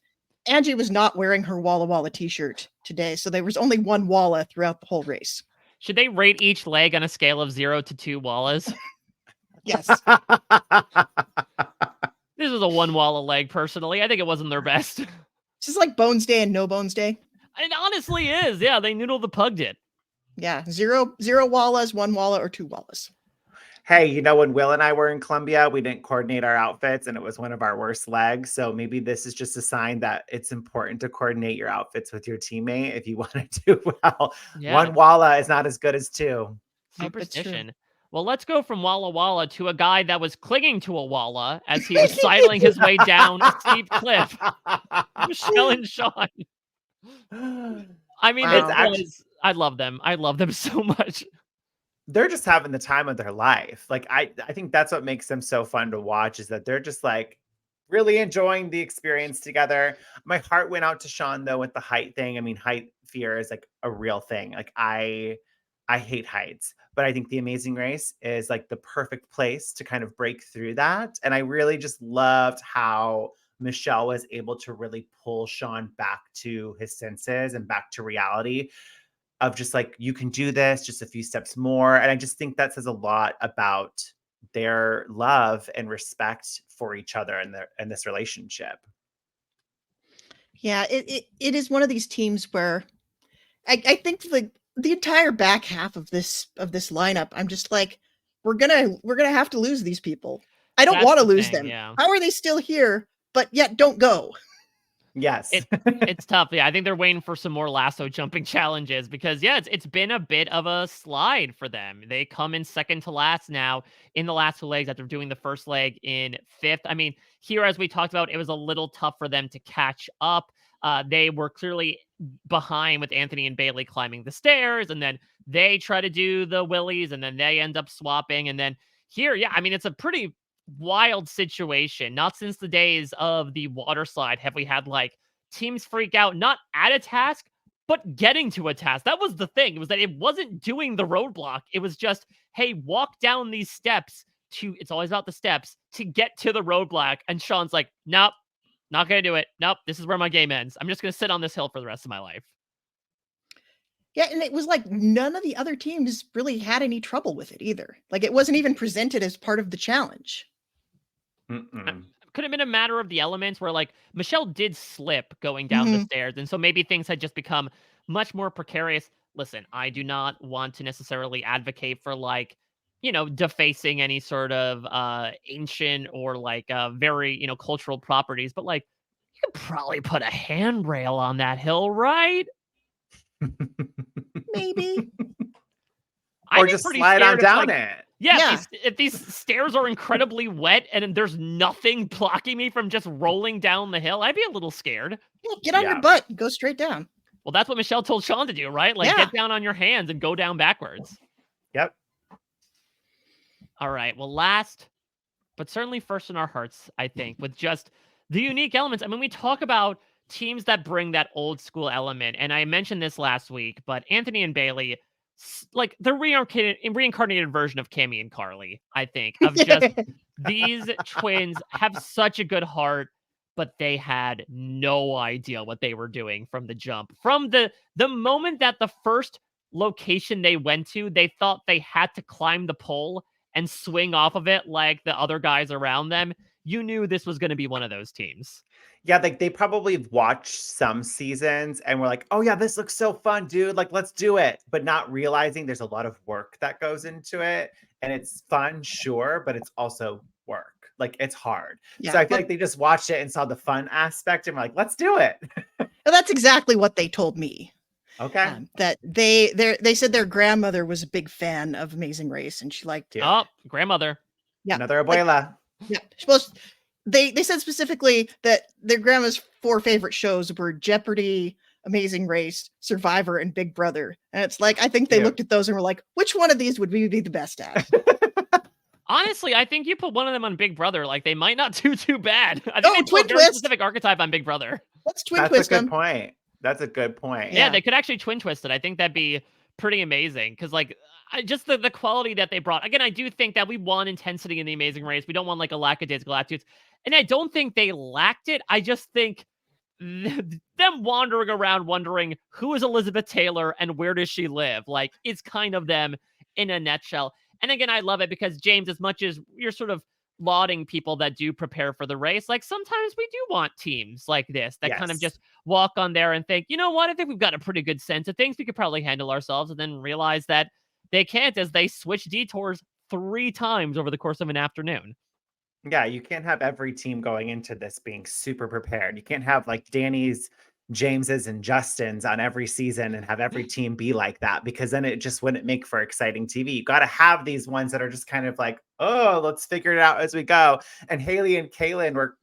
Angie was not wearing her Walla Walla t-shirt today. So there was only one Walla throughout the whole race. Should they rate each leg on a scale of 0 to 2 Wallas? Yes. This was a 1 Walla leg, personally. I think it wasn't their best. It's just like Bones Day and No Bones Day. It honestly is. Yeah, they noodle the pugged it. Yeah, zero Wallas, 1 Walla, or 2 Wallas. Hey, when Will and I were in Colombia, we didn't coordinate our outfits and it was one of our worst legs. So maybe this is just a sign that it's important to coordinate your outfits with your teammate if you want to do well. Yeah. 1 Walla is not as good as 2. Superstition. Well, let's go from Walla Walla to a guy that was clinging to a Walla as he was sidling his way down a steep cliff. Michelle and Sean. I mean, I love them. I love them so much. They're just having the time of their life. Like, I think that's what makes them so fun to watch, is that they're just like really enjoying the experience together. My heart went out to Sean though with the height thing. I mean, height fear is like a real thing. Like I hate heights, but I think The Amazing Race is like the perfect place to kind of break through that. And I really just loved how Michelle was able to really pull Sean back to his senses and back to reality of just like, you can do this, just a few steps more. And I just think that says a lot about their love and respect for each other and this relationship. Yeah, it is one of these teams where I think the entire back half of this lineup, I'm just like, we're gonna have to lose these people. I don't want to lose them. Yeah. How are they still here, but yet don't go? Yes. It's tough. Yeah, I think they're waiting for some more lasso jumping challenges because, yeah, it's been a bit of a slide for them. They come in second to last now in the last 2 legs after doing the first leg in 5th. I mean, here, as we talked about, it was a little tough for them to catch up. They were clearly behind with Anthony and Bailey climbing the stairs, and then they try to do the willies, and then they end up swapping. And then here, yeah, I mean, it's a pretty wild situation. Not since the days of the water slide have we had like teams freak out, not at a task, but getting to a task. That was the thing. It was that it wasn't doing the roadblock. It was just, hey, walk down these steps it's always about the steps to get to the roadblock. And Sean's like, nope, not going to do it. Nope, this is where my game ends. I'm just going to sit on this hill for the rest of my life. Yeah, and it was like none of the other teams really had any trouble with it either. Like it wasn't even presented as part of the challenge. Could have been a matter of the elements where like Michelle did slip going down the stairs. And so maybe things had just become much more precarious. Listen, I do not want to necessarily advocate for like, defacing any sort of ancient or like very, cultural properties. But like, you could probably put a handrail on that hill, right? Maybe. Or just slide on down it. Yeah. If these stairs are incredibly wet and there's nothing blocking me from just rolling down the hill, I'd be a little scared. Yeah, get on your butt and go straight down. Well, that's what Michelle told Sean to do, right? Like, get down on your hands and go down backwards. Yep. All right. Well, last, but certainly first in our hearts, I think, with just the unique elements. I mean, we talk about teams that bring that old school element, and I mentioned this last week, but Anthony and Bailey, like the reincarnated version of Cammy and Carly, I think, of just these twins have such a good heart, but they had no idea what they were doing from the jump. From the moment that the first location they went to, they thought they had to climb the pole and swing off of it like the other guys around them. You knew this was going to be one of those teams. Yeah, like they probably watched some seasons and were like, oh yeah, this looks so fun, dude. Like, let's do it. But not realizing there's a lot of work that goes into it. And it's fun, sure, but it's also work. Like, it's hard. Yeah, So I feel like they just watched it and saw the fun aspect and were like, let's do it. that's exactly what they told me. Okay. That they said their grandmother was a big fan of Amazing Race, and she liked it. Oh, grandmother. Yeah, Another abuela. yeah. Well, they said specifically that their grandma's 4 favorite shows were Jeopardy, Amazing Race, Survivor, and Big Brother. And it's like, I think they looked at those and were like, which one of these would we be the best at? Honestly, I think you put one of them on Big Brother, like they might not do too bad. I think they Twin put a very twist. specific archetype on Big Brother. Let's twin That's twist a good them. point. That's a good point. Yeah, they could actually twin twist it. I think that'd be pretty amazing because, like, just the quality that they brought. Again, I do think that we want intensity in the Amazing Race. We don't want like a lackadaisical attitudes, and I don't think they lacked it. I just think them wandering around wondering who is Elizabeth Taylor and where does she live, like, it's kind of them in a nutshell. And again, I love it because, James, as much as you're sort of lauding people that do prepare for the race, like, sometimes we do want teams like this that kind of just walk on there and think, you know what, I think we've got a pretty good sense of things. We could probably handle ourselves, and then realize that they can't as they switch detours 3 times over the course of an afternoon. Yeah, you can't have every team going into this being super prepared. You can't have like Danny's, James's, and Justin's on every season and have every team be like that, because then it just wouldn't make for exciting TV. You got to have these ones that are just kind of like, oh, let's figure it out as we go. And Haley and Kaylin were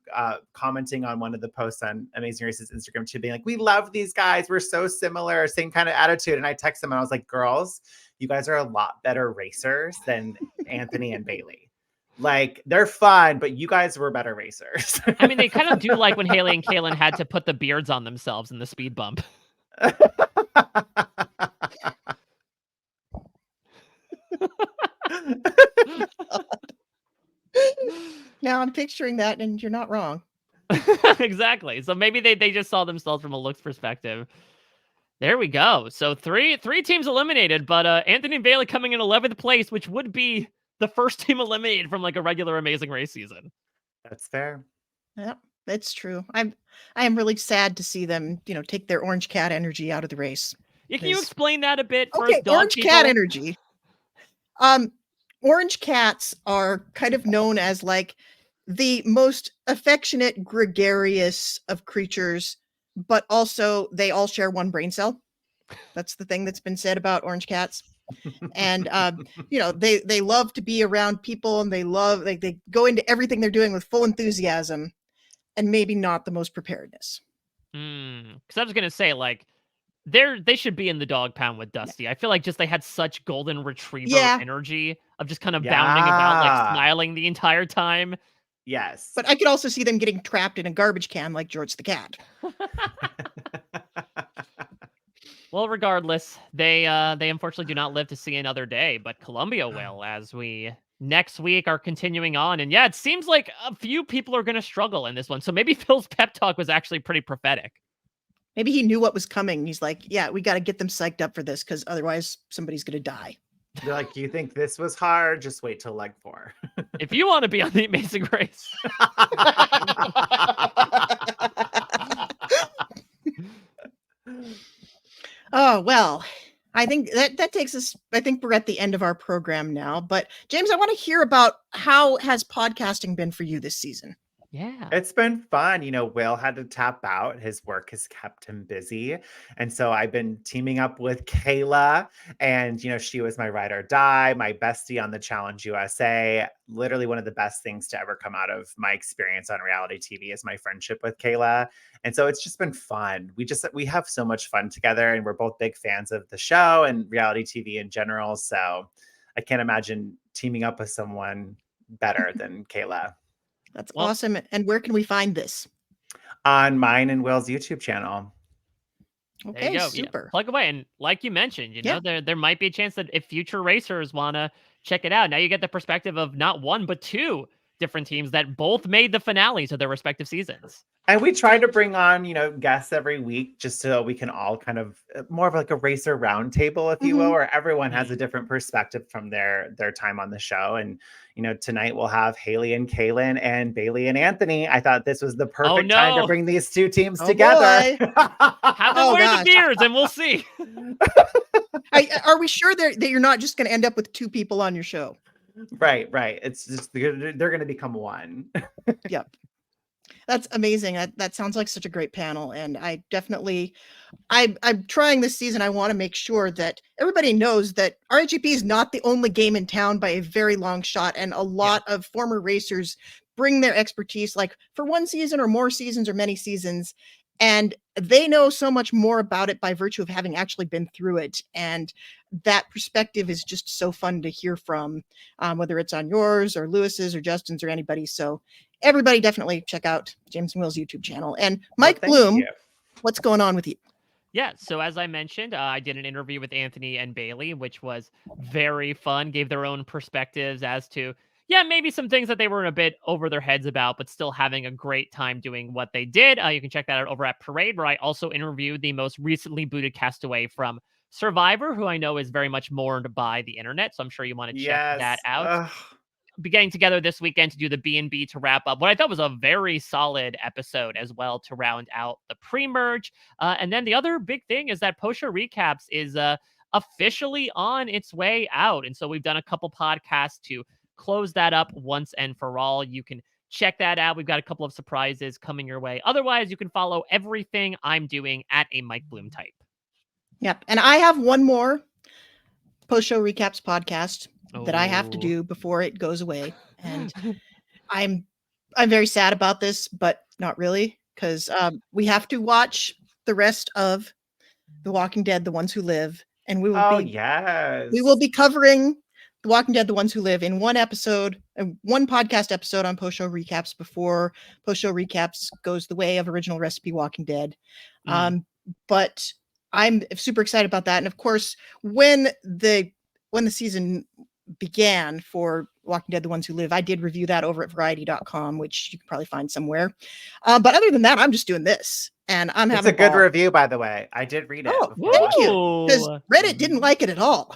commenting on one of the posts on Amazing Race's Instagram too, being like, we love these guys. We're so similar, same kind of attitude. And I texted them and I was like, girls, you guys are a lot better racers than Anthony and Bailey. Like, they're fun, but you guys were better racers. I mean, they kind of do like when Haley and Kaylin had to put the beards on themselves in the speed bump. Now I'm picturing that, and you're not wrong. Exactly. So maybe they just saw themselves from a looks perspective. There we go. So three teams eliminated, but Anthony and Bailey coming in 11th place, which would be the first team eliminated from like a regular Amazing Race season. That's fair. Yeah, that's true. I am really sad to see them, take their orange cat energy out of the race. Yeah, can you explain that a bit? Okay, orange cat energy. Orange cats are kind of known as like the most affectionate, gregarious of creatures, but also they all share one brain cell. That's the thing that's been said about orange cats. And they love to be around people, and they go into everything they're doing with full enthusiasm, and maybe not the most preparedness. Because I was gonna say, like, they should be in the dog pound with Dusty. Yeah. I feel like just they had such golden retriever energy of just kind of bounding about, like smiling the entire time. Yes. But I could also see them getting trapped in a garbage can like George the cat. Well, regardless, they unfortunately do not live to see another day, but Columbia will, as we next week are continuing on. And yeah, it seems like a few people are going to struggle in this one. So maybe Phil's pep talk was actually pretty prophetic. Maybe he knew what was coming. He's like, yeah, we got to get them psyched up for this, because otherwise somebody's going to die. They're like, you think this was hard? Just wait till leg 4. If you want to be on the Amazing Race. Oh, well, I think that takes us, I think we're at the end of our program now. But James, I want to hear about, how has podcasting been for you this season? Yeah. It's been fun. Will had to tap out. His work has kept him busy. And so I've been teaming up with Kayla, and, she was my ride or die, my bestie on the Challenge USA. Literally one of the best things to ever come out of my experience on reality TV is my friendship with Kayla. And so it's just been fun. We have so much fun together, and we're both big fans of the show and reality TV in general. So I can't imagine teaming up with someone better than Kayla. That's awesome. And where can we find this? On mine and Will's YouTube channel. Okay, there you go. Super. Yeah, plug away. And like you mentioned, there might be a chance that if future racers want to check it out, now you get the perspective of not one, but 2 different teams that both made the finales of their respective seasons. And we try to bring on, guests every week, just so we can all kind of more of like a racer roundtable, if you will, where everyone has a different perspective from their time on the show. And, tonight we'll have Haley and Kaylin and Bailey and Anthony. I thought this was the perfect time to bring these 2 teams together. Have them wear the beards and we'll see. Are we sure that you're not just going to end up with 2 people on your show? Right. It's just they're going to become one. Yep. That's amazing. That sounds like such a great panel. And I'm trying this season. I want to make sure that everybody knows that RHAP is not the only game in town by a very long shot. And a lot of former racers bring their expertise, like for one season or more seasons or many seasons. And they know so much more about it by virtue of having actually been through it. And that perspective is just so fun to hear from, whether it's on yours or Lewis's or Justin's or anybody. So everybody definitely check out James and Will's YouTube channel. And Mike Bloom, what's going on with you? Yeah, so as I mentioned, I did an interview with Anthony and Bailey, which was very fun, gave their own perspectives as to, maybe some things that they were a bit over their heads about, but still having a great time doing what they did. You can check that out over at Parade, where I also interviewed the most recently booted castaway from Survivor, who I know is very much mourned by the internet, so I'm sure you want to check that out. Be getting together this weekend to do the B&B to wrap up what I thought was a very solid episode as well to round out the pre-merge. And then the other big thing is that post-show recaps is officially on its way out. And so we've done a couple podcasts to close that up once and for all. You can check that out. We've got a couple of surprises coming your way. Otherwise, you can follow everything I'm doing at a Mike Bloom type. Yep. And I have one more post-show recaps podcast that I have to do before it goes away. And I'm very sad about this, but not really, because we have to watch the rest of The Walking Dead, The Ones Who Live, and we will be covering The Walking Dead, The Ones Who Live in one episode, one podcast episode on post-show recaps before post-show recaps goes the way of original recipe Walking Dead. But I'm super excited about that. And of course, when the season began for Walking Dead, The Ones Who Live, I did review that over at variety.com, which you can probably find somewhere. But other than that, I'm just doing this. And I'm having a good review, by the way. I did read it. Oh, thank you. Because Reddit didn't like it at all.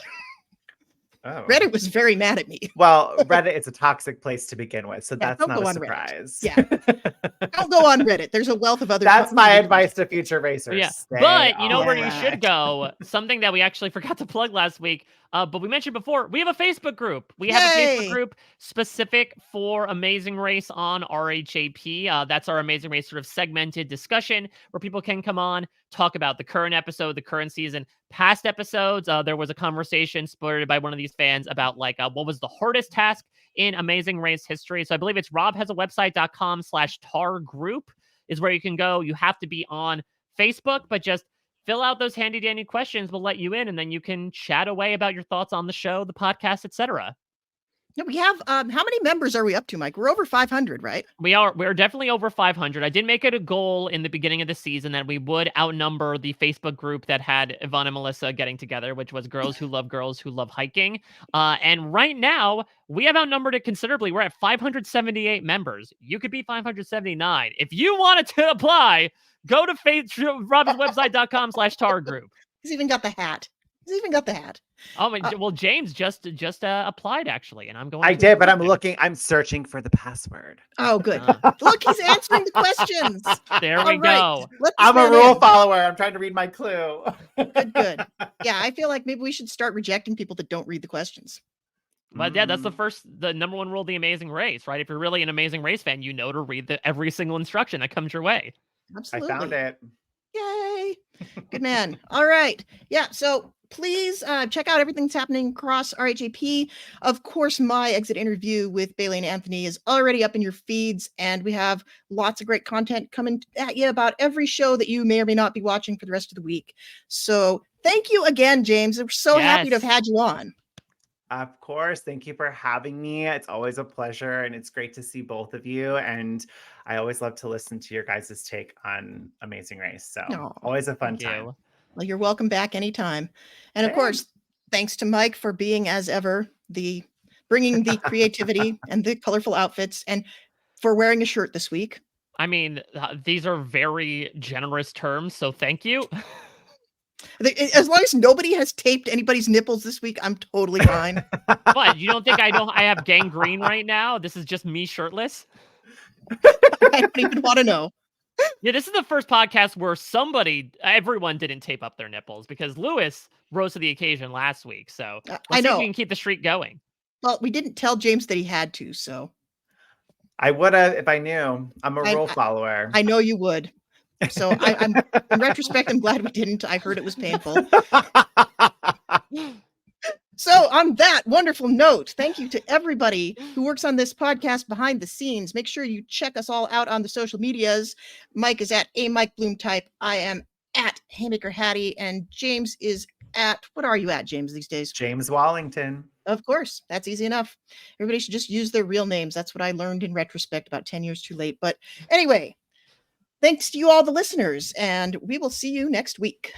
Oh. Reddit was very mad at me. Well, Reddit is a toxic place to begin with, so that's not a surprise. Yeah. Don't go on Reddit. There's a wealth of other. That's my advice to future racers. Yeah. But you know where you should go? Something that we actually forgot to plug last week, but we mentioned before, we have a Facebook group. We have a Facebook group specific for Amazing Race on RHAP. That's our Amazing Race sort of segmented discussion where people can come on, talk about the current episode, the current season, past episodes. There was a conversation spurred by one of these fans about what was the hardest task in Amazing Race history. So I believe it's robhasawebsite.com/tar group is where you can go. You have to be on Facebook, but just fill out those handy dandy questions. We'll let you in, and then you can chat away about your thoughts on the show, the podcast, etc. Yeah, we have, how many members are we up to, Mike? We're over 500, right? We're definitely over 500. I did make it a goal in the beginning of the season that we would outnumber the Facebook group that had Ivon and Melissa getting together, which was girls who love hiking. And right now we have outnumbered it considerably. We're at 578 members. You could be 579. If you wanted to apply, go to robbinswebsite.com/tar group. He's even got the hat. Oh, well, James just applied actually, and I'm going. I did, but I'm searching for the password. Oh, good. Look, he's answering the questions. There we go. I'm a rule follower. I'm trying to read my clue. Good. Yeah, I feel like maybe we should start rejecting people that don't read the questions. But yeah, that's the number one rule of the Amazing Race, right? If you're really an Amazing Race fan, you know to read every single instruction that comes your way. Absolutely. I found it. Yay. Good man. All right. Yeah. So please check out everything that's happening across RHAP. Of course, my exit interview with Bailey and Anthony is already up in your feeds, and we have lots of great content coming at you about every show that you may or may not be watching for the rest of the week. So thank you again, James. We're so happy to have had you on. Of course. Thank you for having me. It's always a pleasure, and it's great to see both of you. And I always love to listen to your guys' take on Amazing Race. So always a fun time. Well, you're welcome back anytime. And of course, thanks to Mike for being, as ever, bringing the creativity and the colorful outfits, and for wearing a shirt this week. I mean, these are very generous terms, so thank you. As long as nobody has taped anybody's nipples this week, I'm totally fine. But you don't think I have gangrene right now? This is just me shirtless? I don't even want to know. Yeah, this is the first podcast where everyone didn't tape up their nipples, because Lewis rose to the occasion last week. So I know we can keep the streak going. Well, we didn't tell James that he had to, so I would have if I knew. I'm a I- rule follower. I know you would. So I'm in retrospect, I'm glad we didn't. I heard it was painful. So on that wonderful note, thank you to everybody who works on this podcast behind the scenes. Make sure you check us all out on the social medias. Mike is at a Mike Bloom type. I am at Haymaker Hattie, and James is at, what are you at, James, these days? James Wallington. Of course, that's easy enough. Everybody should just use their real names. That's what I learned in retrospect about 10 years too late. But anyway, thanks to you all the listeners, and we will see you next week.